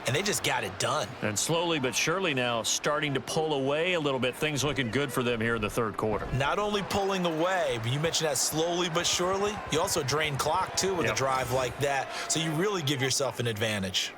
And they just got it done. And slowly but surely now starting to pull away a little bit. Things looking good for them here in the 3rd quarter. Not only pulling away, but you mentioned that slowly but surely. You also drain clock, too, with a drive like that. So you really give yourself an advantage.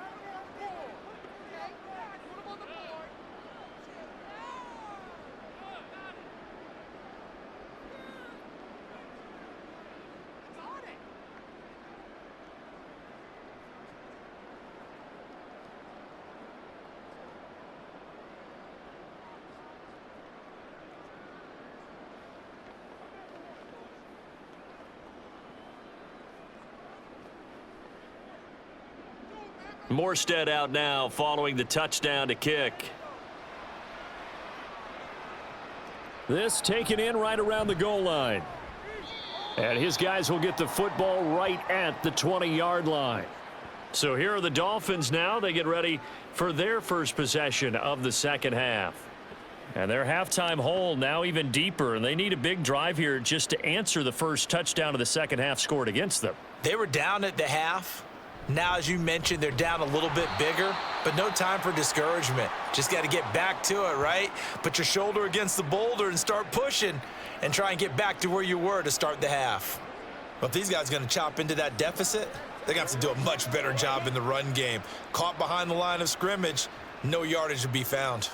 Morstead out now following the touchdown to kick. This taken in right around the goal line. And his guys will get the football right at the 20-yard line. So here are the Dolphins now. They get ready for their first possession of the 2nd half. And their halftime hole now even deeper. And they need a big drive here just to answer the first touchdown of the 2nd half scored against them. They were down at the half. Now, as you mentioned, they're down a little bit bigger, but no time for discouragement. Just got to get back to it, right? Put your shoulder against the boulder and start pushing and try and get back to where you were to start the half. But if these guys are going to chop into that deficit, they're going to have to do a much better job in the run game. Caught behind the line of scrimmage, no yardage to be found.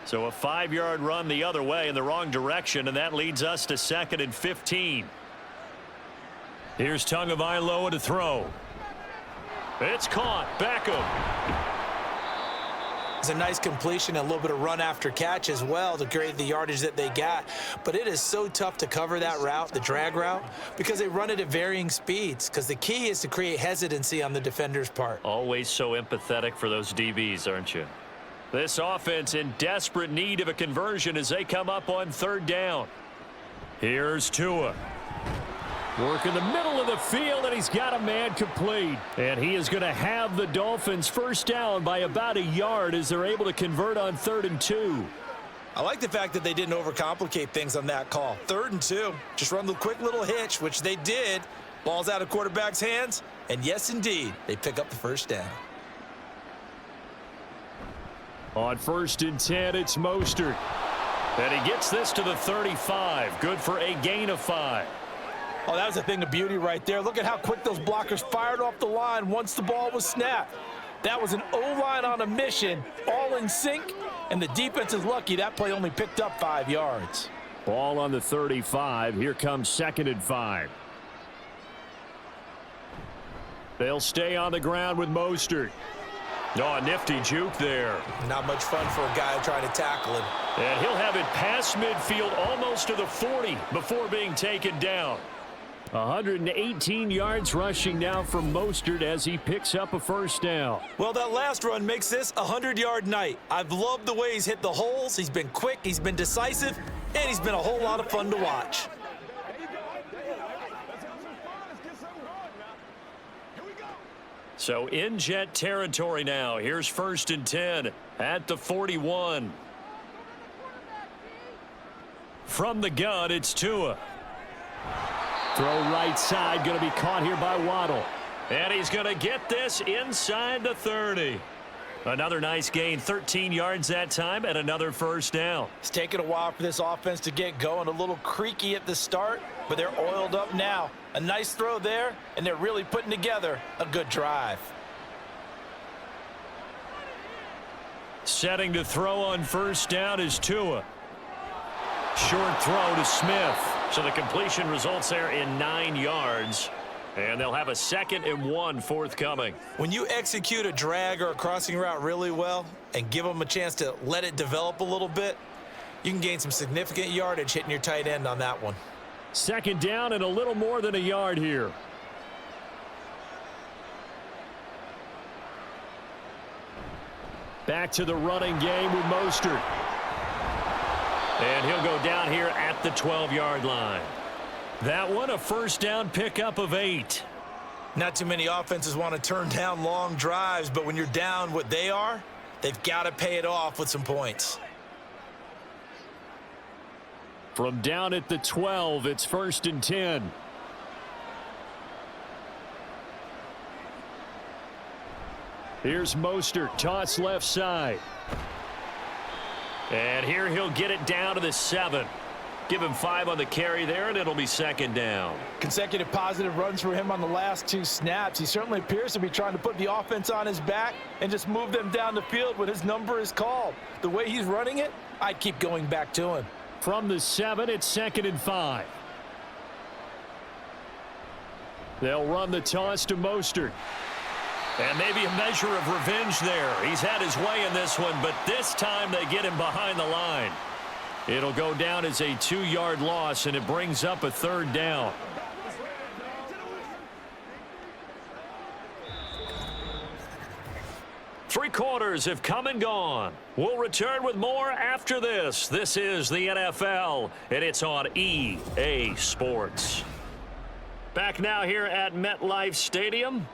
So a 5-yard run the other way in the wrong direction, and that leads us to 2nd and 15. Here's Tagovailoa to throw. It's caught. Beckham. It's a nice completion and a little bit of run after catch as well to create the yardage that they got. But it is so tough to cover that route, the drag route, because they run it at varying speeds. Because the key is to create hesitancy on the defender's part. Always so empathetic for those DBs, aren't you? This offense in desperate need of a conversion as they come up on third down. Here's Tua. Work in the middle of the field, and he's got a man complete. And he is going to have the Dolphins first down by about a yard as they're able to convert on 3rd and 2. I like the fact that they didn't overcomplicate things on that call. 3rd and 2. Just run the quick little hitch, which they did. Ball's out of quarterback's hands. And yes, indeed, they pick up the first down. On 1st and 10, it's Mostert. And he gets this to the 35. Good for a gain of 5. Oh, that was a thing of beauty right there. Look at how quick those blockers fired off the line once the ball was snapped. That was an O-line on a mission, all in sync, and the defense is lucky that play only picked up 5 yards. Ball on the 35. Here comes 2nd and 5. They'll stay on the ground with Mostert. Oh, a nifty juke there. Not much fun for a guy trying to tackle him. And he'll have it past midfield almost to the 40 before being taken down. 118 yards rushing now from Mostert as he picks up a first down. Well, that last run makes this a 100-yard night. I've loved the way he's hit the holes. He's been quick, he's been decisive, and he's been a whole lot of fun to watch. So in Jet territory now. Here's 1st and 10 at the 41. From the gun, it's Tua. Throw right side, going to be caught here by Waddle. And he's going to get this inside the 30. Another nice gain, 13 yards that time, and another first down. It's taken a while for this offense to get going. A little creaky at the start, but they're oiled up now. A nice throw there, and they're really putting together a good drive. Setting to throw on first down is Tua. Short throw to Smith. So the completion results there in 9 yards. And they'll have a 2nd and 1 forthcoming. When you execute a drag or a crossing route really well and give them a chance to let it develop a little bit, you can gain some significant yardage hitting your tight end on that one. 2nd down and a little more than a yard here. Back to the running game with Mostert. And he'll go down here at the 12-yard line. That one, a first down pickup of 8. Not too many offenses want to turn down long drives, but when you're down what they are, they've got to pay it off with some points. From down at the 12, it's 1st and 10. Here's Mostert, toss left side. And here he'll get it down to the 7. Give him 5 on the carry there, and it'll be 2nd down. Consecutive positive runs for him on the last 2 snaps. He certainly appears to be trying to put the offense on his back and just move them down the field when his number is called. The way he's running it, I'd keep going back to him. From the 7, it's 2nd and 5. They'll run the toss to Mostert. And maybe a measure of revenge there. He's had his way in this one, but this time they get him behind the line. It'll go down as a 2-yard loss, and it brings up a 3rd down. Three quarters have come and gone. We'll return with more after this. This is the NFL, and it's on EA Sports. Back now here at MetLife Stadium.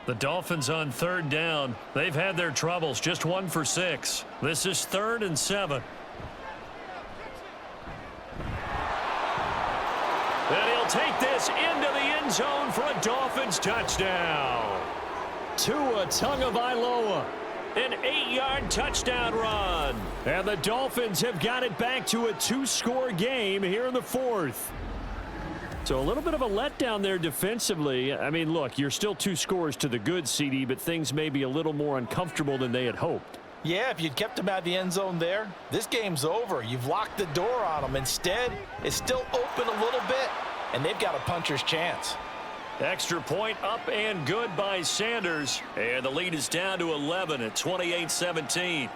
The Dolphins on 3rd down. They've had their troubles, just 1 for 6. This is 3rd and 7. And he'll take this into the end zone for a Dolphins touchdown. Tua Tagovailoa, an 8-yard touchdown run. And the Dolphins have got it back to a 2-score game here in the 4th. So a little bit of a letdown there defensively. I mean, look, you're still 2 scores to the good, CD, but things may be a little more uncomfortable than they had hoped. Yeah, if you'd kept him out of the end zone there, this game's over. You've locked the door on him. Instead, it's still open a little bit, and they've got a puncher's chance. Extra point up and good by Sanders. And the lead is down to 11 at 28-17.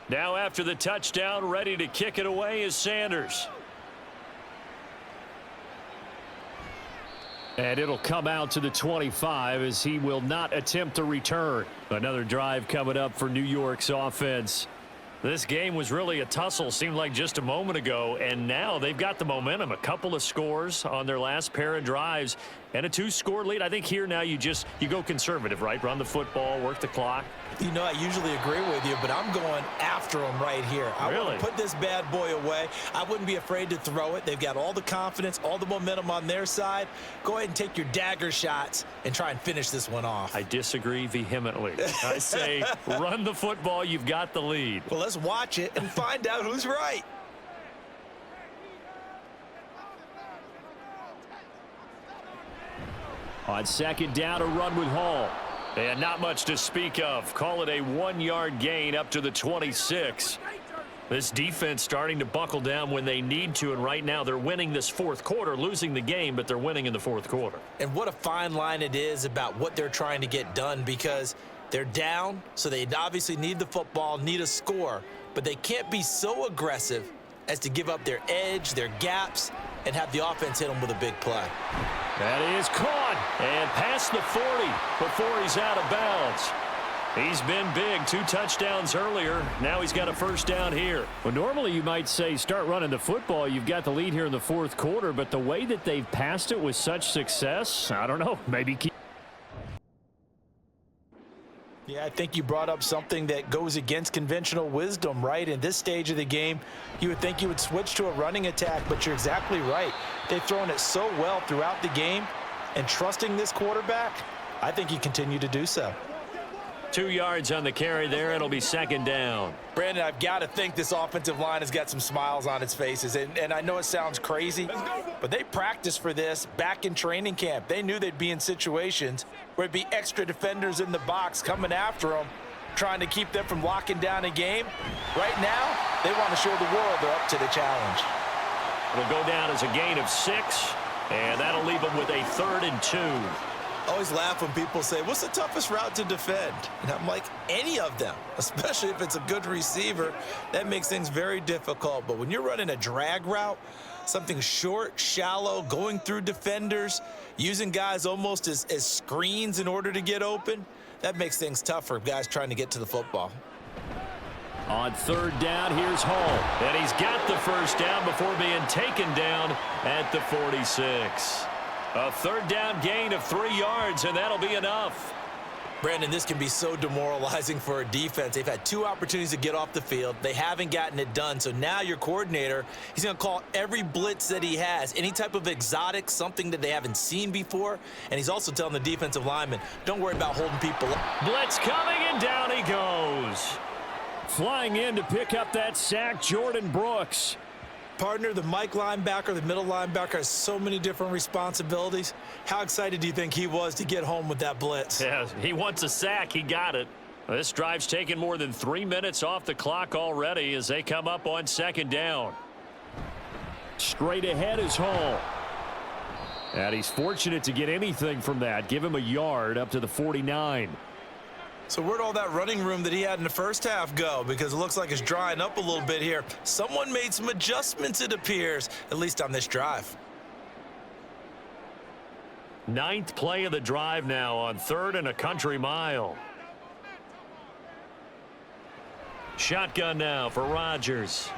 Now after the touchdown, ready to kick it away is Sanders. And it'll come out to the 25 as he will not attempt a return. Another drive coming up for New York's offense. This game was really a tussle, seemed like just a moment ago, and now they've got the momentum. A couple of scores on their last pair of drives and a 2-score lead. I think here now you go conservative, right? Run the football, work the clock. You know, I usually agree with you, but I'm going after him right here. I Really? want to put this bad boy away. I wouldn't be afraid to throw it. They've got all the confidence, all the momentum on their side. Go ahead and take your dagger shots and try and finish this one off. I disagree vehemently. I say run the football. You've got the lead. Well, let's watch it and find out who's right. On second down, a run with Hall. And not much to speak of. Call it a 1-yard gain up to the 26. This defense starting to buckle down when they need to, and right now they're winning this fourth quarter, losing the game, but they're winning in the fourth quarter. And what a fine line it is about what they're trying to get done, because they're down, so they obviously need the football, need a score, but they can't be so aggressive as to give up their edge, their gaps, and have the offense hit them with a big play. That is caught and past the 40 before he's out of bounds. He's been big, 2 touchdowns earlier. Now he's got a first down here. Well, normally you might say start running the football. You've got the lead here in the fourth quarter, but the way that they've passed it with such success, I don't know, maybe keep. Yeah, I think you brought up something that goes against conventional wisdom, right? In this stage of the game, you would think you would switch to a running attack, but you're exactly right. They've thrown it so well throughout the game, and trusting this quarterback, I think you continue to do so. 2 yards on the carry there. It'll be second down. Brandon, I've got to think this offensive line has got some smiles on its faces, and I know it sounds crazy, but they practiced for this back in training camp. They knew they'd be in situations where it'd be extra defenders in the box coming after them, trying to keep them from locking down a game. Right now, they want to show the world they're up to the challenge. It'll go down as a gain of 6, and that'll leave them with a 3rd and 2. I always laugh when people say, what's the toughest route to defend? And I'm like, any of them, especially if it's a good receiver. That makes things very difficult. But when you're running a drag route, something short, shallow, going through defenders, using guys almost as screens in order to get open, that makes things tough for guys trying to get to the football. On 3rd down, here's Hall. And he's got the first down before being taken down at the 46. A 3rd down gain of 3 yards, and that'll be enough. Brandon, this can be so demoralizing for a defense. They've had 2 opportunities to get off the field. They haven't gotten it done. So now your coordinator, he's going to call every blitz that he has, any type of exotic, something that they haven't seen before. And he's also telling the defensive lineman, don't worry about holding people up. Blitz coming, and down he goes. Flying in to pick up that sack, Jordan Brooks. Partner, the Mike linebacker, the middle linebacker has so many different responsibilities. How excited do you think he was to get home with that blitz? Yeah, he wants a sack. He got it. This drive's taken more than 3 minutes off the clock already as they come up on 2nd down. Straight ahead is Hall. And he's fortunate to get anything from that. Give him a yard up to the 49. So where'd all that running room that he had in the first half go? Because it looks like it's drying up a little bit here. Someone made some adjustments, it appears, at least on this drive. 9th play of the drive now on 3rd and a country mile. Shotgun now for Rodgers.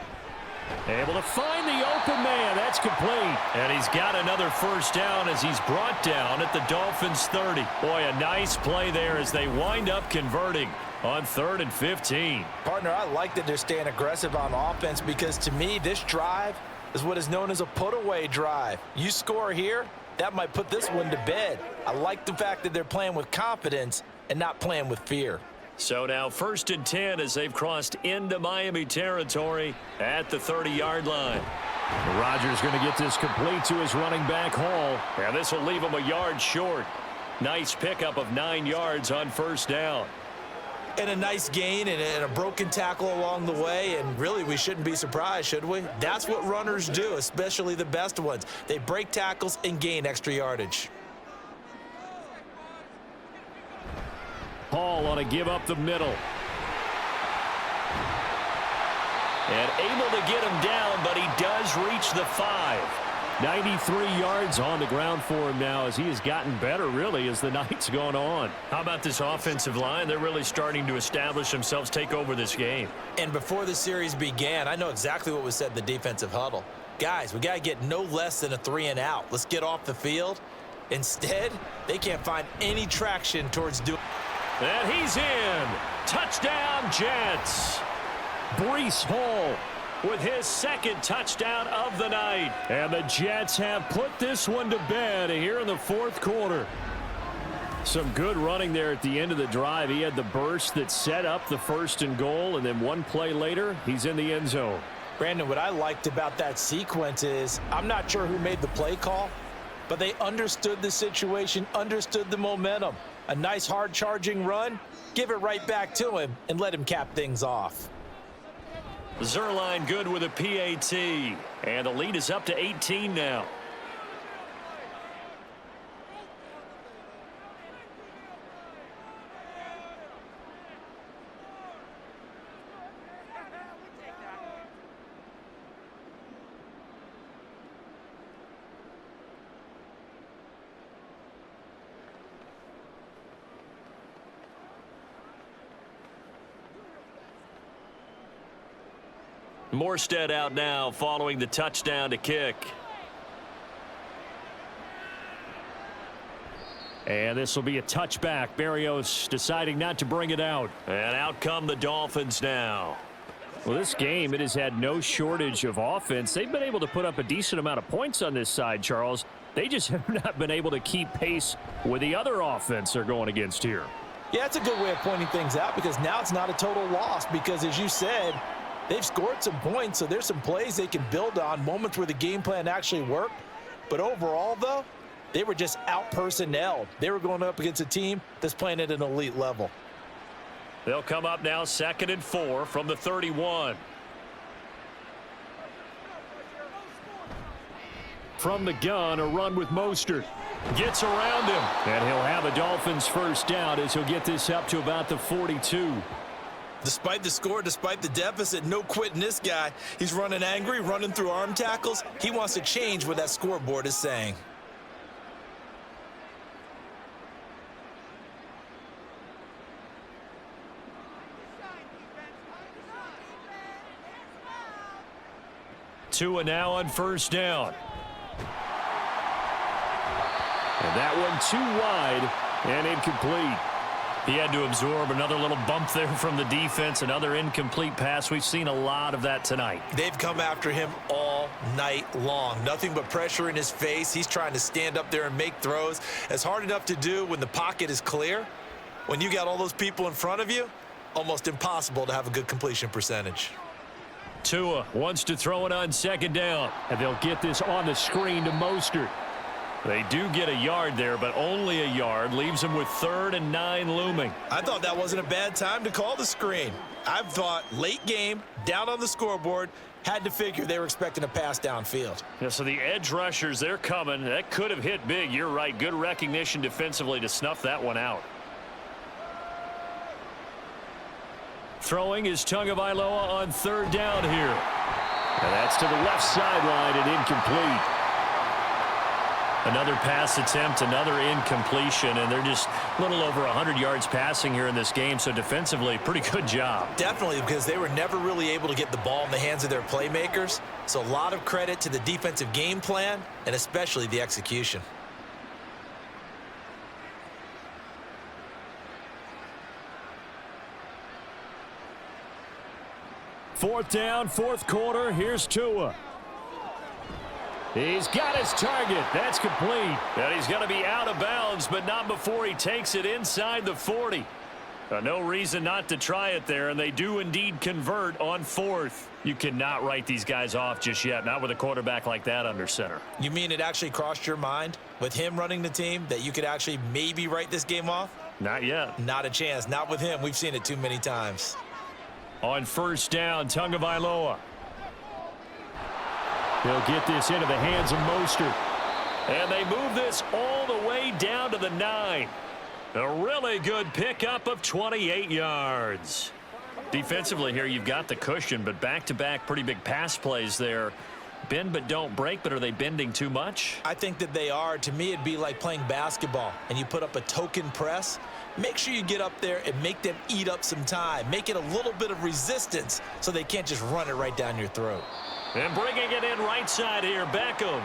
Able to find the open man. That's complete. And he's got another first down as he's brought down at the Dolphins 30. Boy, a nice play there as they wind up converting on 3rd and 15. Partner, I like that they're staying aggressive on offense because to me, this drive is what is known as a put-away drive. You score here, that might put this one to bed. I like the fact that they're playing with confidence and not playing with fear. So now 1st and 10 as they've crossed into Miami territory at the 30-yard line. Rodgers going to get this complete to his running back Hall. And this will leave him a yard short. Nice pickup of 9 yards on 1st down. And a nice gain and a broken tackle along the way. And really, we shouldn't be surprised, should we? That's what runners do, especially the best ones. They break tackles and gain extra yardage. Hall on a give up the middle. And able to get him down, but he does reach the 5. 93 yards on the ground for him now as he has gotten better, really, as the night's gone on. How about this offensive line? They're really starting to establish themselves, take over this game. And before the series began, I know exactly what was said in the defensive huddle. Guys, we got to get no less than a 3 and out. Let's get off the field. Instead, they can't find any traction towards doing. And he's in. Touchdown, Jets. Breece Hall with his second touchdown of the night. And the Jets have put this one to bed here in the fourth quarter. Some good running there at the end of the drive. He had the burst that set up the 1st and goal, and then one play later, he's in the end zone. Brandon, what I liked about that sequence is I'm not sure who made the play call, but they understood the situation, understood the momentum. A nice hard-charging run, give it right back to him, and let him cap things off. Zerline good with a PAT, and the lead is up to 18 now. Morstead out now following the touchdown to kick. And this will be a touchback. Berrios deciding not to bring it out. And out come the Dolphins now. Well, this game, it has had no shortage of offense. They've been able to put up a decent amount of points on this side, Charles. They just have not been able to keep pace with the other offense they're going against here. Yeah, it's a good way of pointing things out because now it's not a total loss because, as you said, they've scored some points, so there's some plays they can build on, moments where the game plan actually worked. But overall, though, they were just out-personnelled. They were going up against a team that's playing at an elite level. They'll come up now 2nd and 4 from the 31. From the gun, a run with Mostert. Gets around him, and he'll have a Dolphins first down as he'll get this up to about the 42. Despite the score, despite the deficit, no quitting this guy. He's running angry, running through arm tackles. He wants to change what that scoreboard is saying. Tua now on first down. And that one too wide and incomplete. He had to absorb another little bump there from the defense, another incomplete pass. We've seen a lot of that tonight. They've come after him all night long. Nothing but pressure in his face. He's trying to stand up there and make throws. It's hard enough to do when the pocket is clear. When you got all those people in front of you, almost impossible to have a good completion percentage. Tua wants to throw it on 2nd down, and they'll get this on the screen to Mostert. They do get a yard there, but only a yard. Leaves them with 3rd and 9 looming. I thought that wasn't a bad time to call the screen. I thought late game, down on the scoreboard, had to figure they were expecting a pass downfield. Yeah, so the edge rushers, they're coming. That could have hit big. You're right. Good recognition defensively to snuff that one out. Throwing is Tagovailoa on 3rd down here. And that's to the left sideline and incomplete. Another pass attempt, another incompletion, and they're just a little over 100 yards passing here in this game, so defensively, pretty good job. Definitely, because they were never really able to get the ball in the hands of their playmakers, so a lot of credit to the defensive game plan, and especially the execution. Fourth down, fourth quarter, here's Tua. He's got his target. That's complete. And he's going to be out of bounds, but not before he takes it inside the 40. No reason not to try it there, and they do indeed convert on 4th. You cannot write these guys off just yet, not with a quarterback like that under center. You mean it actually crossed your mind with him running the team that you could actually maybe write this game off? Not yet. Not a chance. Not with him. We've seen it too many times. On first down, Tagovailoa. They'll get this into the hands of Mostert. And they move this all the way down to the 9. A really good pickup of 28 yards. Defensively here, you've got the cushion, but back-to-back pretty big pass plays there. Bend but don't break, but are they bending too much? I think that they are. To me, it'd be like playing basketball, and you put up a token press. Make sure you get up there and make them eat up some time. Make it a little bit of resistance so they can't just run it right down your throat. And bringing it in right side here, Beckham.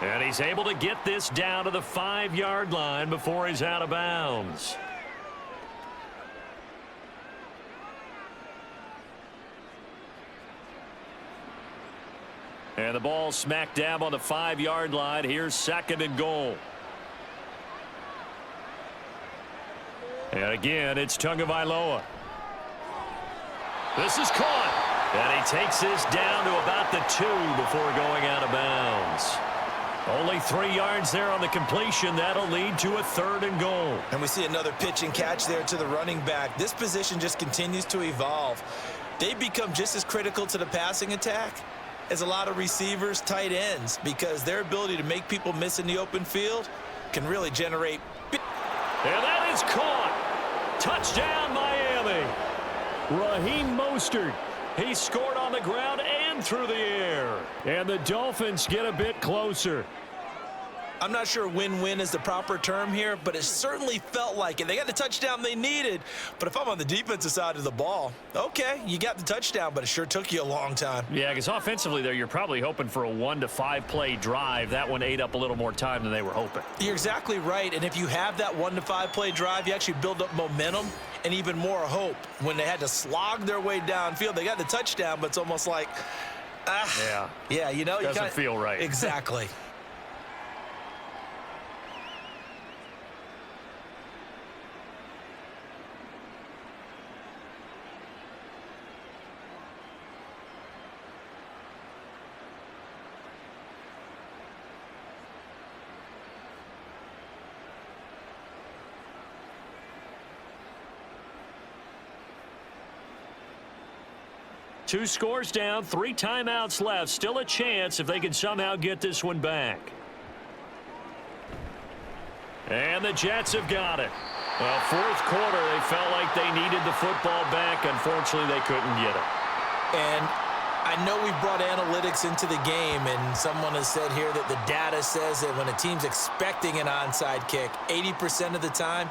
And he's able to get this down to the 5-yard line before he's out of bounds. And the ball smack dab on the 5-yard line. Here's 2nd and goal. And again, it's Tagovailoa. This is caught. And he takes this down to about the 2 before going out of bounds. Only 3 yards there on the completion. That'll lead to a 3rd and goal. And we see another pitch and catch there to the running back. This position just continues to evolve. They become just as critical to the passing attack as a lot of receivers, tight ends, because their ability to make people miss in the open field can really generate. And that is caught. Touchdown, Miami. Raheem Mostert. He scored on the ground and through the air. And the Dolphins get a bit closer. I'm not sure win-win is the proper term here, but it certainly felt like it. They got the touchdown they needed, but if I'm on the defensive side of the ball, okay, you got the touchdown, but it sure took you a long time. Yeah, because offensively there, you're probably hoping for a 1 to 5 play drive. That one ate up a little more time than they were hoping. You're exactly right, and if you have that 1 to 5 play drive, you actually build up momentum and even more hope. When they had to slog their way downfield, they got the touchdown, but it's almost like, yeah, you know, doesn't feel right. Exactly. Two scores down, 3 timeouts left. Still a chance if they can somehow get this one back. And the Jets have got it. Well, 4th quarter, they felt like they needed the football back. Unfortunately, they couldn't get it. And I know we brought analytics into the game, and someone has said here that the data says that when a team's expecting an onside kick, 80% of the time,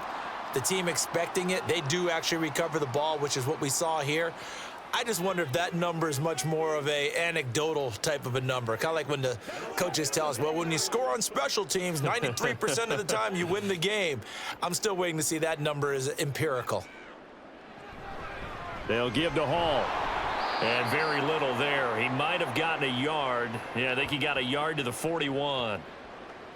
the team expecting it, they do actually recover the ball, which is what we saw here. I just wonder if that number is much more of a anecdotal type of a number. Kind of like when the coaches tell us, well, when you score on special teams, 93% of the time you win the game. I'm still waiting to see that number is empirical. They'll give to Hall. And very little there. He might have gotten a yard. Yeah, I think he got a yard to the 41.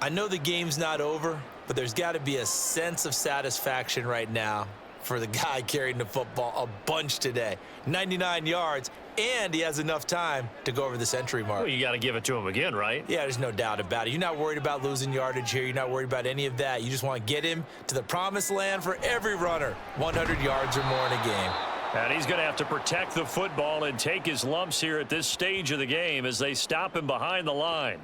I know the game's not over, but there's got to be a sense of satisfaction right now for the guy carrying the football a bunch today. 99 yards, and he has enough time to go over the century mark. Well, you got to give it to him again, right? Yeah, there's no doubt about it. You're not worried about losing yardage here. You're not worried about any of that. You just want to get him to the promised land for every runner, 100 yards or more in a game. And he's going to have to protect the football and take his lumps here at this stage of the game as they stop him behind the line.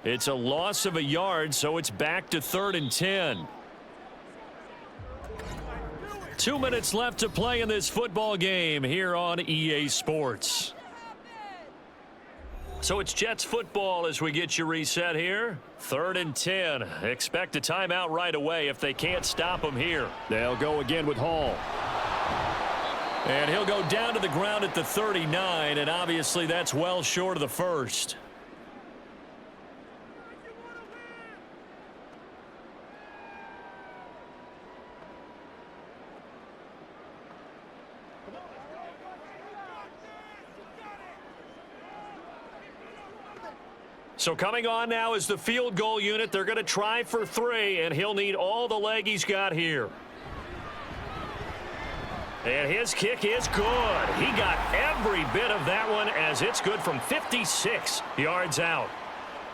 It's a loss of a yard, so it's back to 3rd and 10. 2 minutes left to play in this football game here on EA Sports. So it's Jets football as we get you reset here. 3rd and 10. Expect a timeout right away if they can't stop them here. They'll go again with Hall. And he'll go down to the ground at the 39, and obviously that's well short of the first. So coming on now is the field goal unit. They're going to try for 3, and he'll need all the leg he's got here. And his kick is good. He got every bit of that one as it's good from 56 yards out.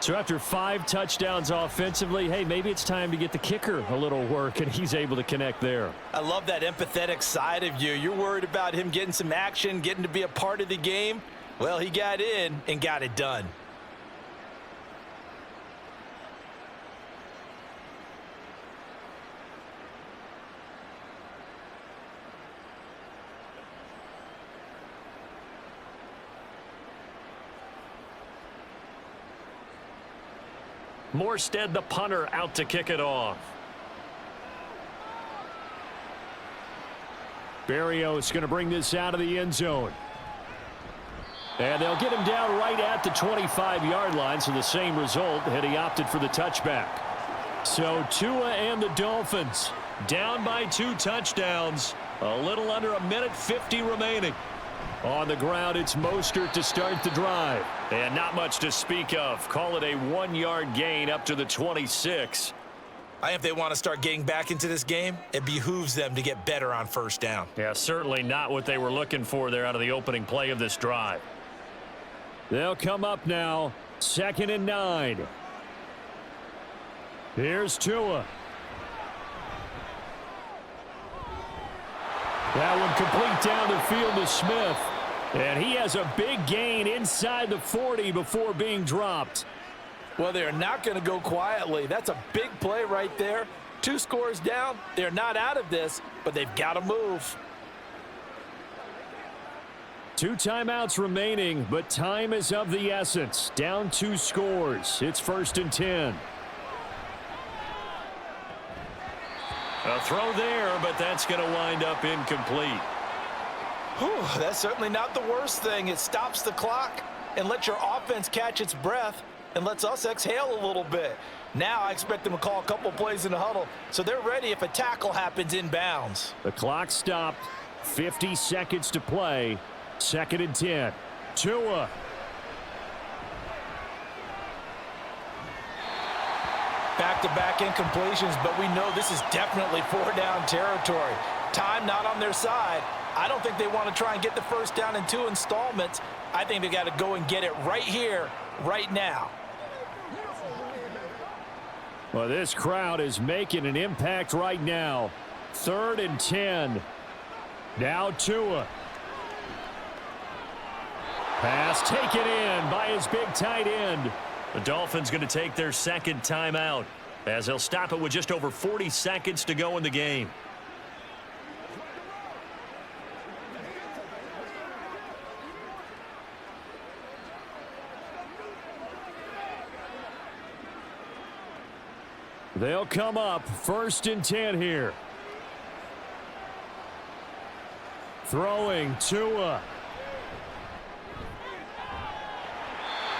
So after 5 touchdowns offensively, hey, maybe it's time to get the kicker a little work, and he's able to connect there. I love that empathetic side of you. You're worried about him getting some action, getting to be a part of the game. Well, he got in and got it done. Morstead, the punter, out to kick it off. Berrios going to bring this out of the end zone. And they'll get him down right at the 25-yard line, so the same result had he opted for the touchback. So Tua and the Dolphins down by 2 touchdowns. A little under 1:50 remaining. On the ground, it's Mostert to start the drive. And not much to speak of. Call it a 1-yard gain up to the 26. If they want to start getting back into this game, it behooves them to get better on first down. Yeah, certainly not what they were looking for there out of the opening play of this drive. They'll come up now, 2nd and 9. Here's Tua. That one complete down the field to Smith. And he has a big gain inside the 40 before being dropped. Well, they're not going to go quietly. That's a big play right there. 2 scores down. They're not out of this, but they've got to move. 2 timeouts remaining, but time is of the essence. Down 2 scores. It's 1st and 10. A throw there, but that's going to wind up incomplete. Whew, that's certainly not the worst thing. It stops the clock and lets your offense catch its breath and lets us exhale a little bit. Now I expect them to call a couple plays in the huddle, so they're ready if a tackle happens inbounds. The clock stopped. 50 seconds to play. 2nd and 10. Tua. Back-to-back incompletions, but we know this is definitely 4-down territory. Time not on their side. I don't think they want to try and get the first down in 2 installments. I think they got to go and get it right here, right now. Well, this crowd is making an impact right now. 3rd and 10. Now Tua. Pass taken in by his big tight end. The Dolphins going to take their 2nd timeout as they'll stop it with just over 40 seconds to go in the game. They'll come up 1st and 10 here. Throwing Tua.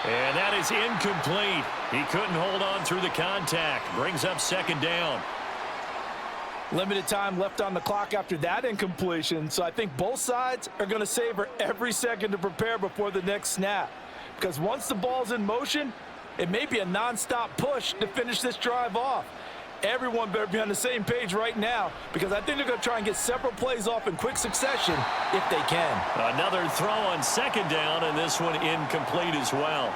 And that is incomplete. He couldn't hold on through the contact. Brings up 2nd down. Limited time left on the clock after that incompletion, so I think both sides are going to savor every second to prepare before the next snap. Because once the ball's in motion, it may be a nonstop push to finish this drive off. Everyone better be on the same page right now, because I think they're going to try and get several plays off in quick succession if they can. Another throw on 2nd down, and this one incomplete as well.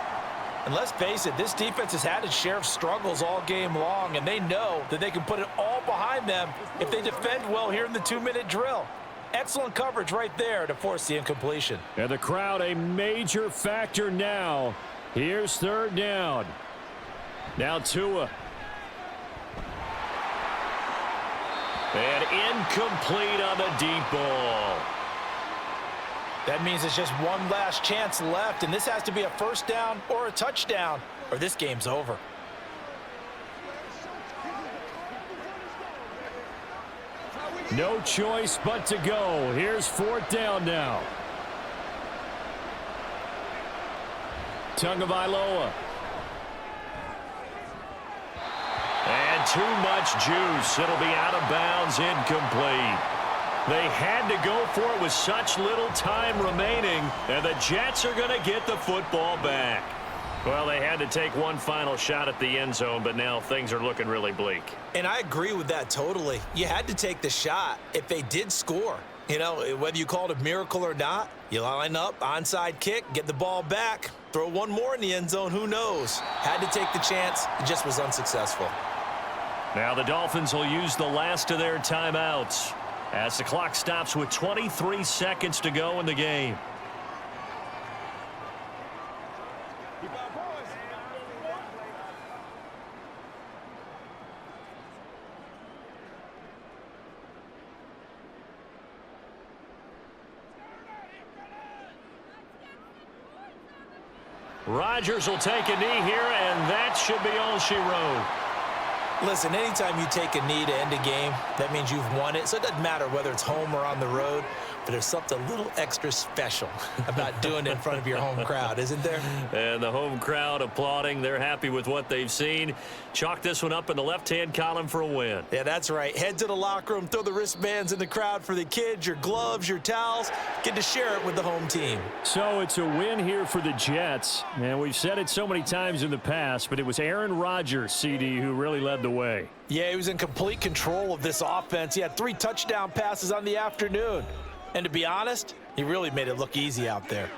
And let's face it, this defense has had its share of struggles all game long, and they know that they can put it all behind them if they defend well here in the 2-minute drill. Excellent coverage right there to force the incompletion. And the crowd a major factor now. Here's 3rd down. Now Tua. And incomplete on the deep ball. That means it's just one last chance left, and this has to be a first down or a touchdown, or this game's over. No choice but to go. Here's 4th down now. Tagovailoa. And too much juice. It'll be out of bounds, incomplete. They had to go for it with such little time remaining, and the Jets are going to get the football back. Well, they had to take one final shot at the end zone, but now things are looking really bleak. And I agree with that totally. You had to take the shot if they did score. You know, whether you call it a miracle or not, you line up, onside kick, get the ball back, throw one more in the end zone, who knows? Had to take the chance, it just was unsuccessful. Now the Dolphins will use the last of their timeouts as the clock stops with 23 seconds to go in the game. Rodgers will take a knee here, and that should be all she wrote. Listen, anytime you take a knee to end a game, that means you've won it. So it doesn't matter whether it's home or on the road, but there's something a little extra special about doing it in front of your home crowd, isn't there? And the home crowd applauding. They're happy with what they've seen. Chalk this one up in the left-hand column for a win. Yeah, that's right. Head to the locker room, throw the wristbands in the crowd for the kids, your gloves, your towels. Get to share it with the home team. So it's a win here for the Jets. And we've said it so many times in the past, but it was Aaron Rodgers, CD, who really led the way. Yeah, he was in complete control of this offense. He had 3 touchdown passes on the afternoon. And to be honest, he really made it look easy out there.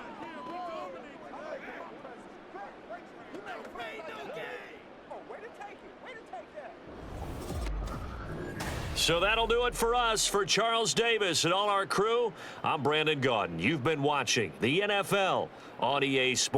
So that'll do it for us. For Charles Davis and all our crew, I'm Brandon Gaudin. You've been watching the NFL on EA Sports.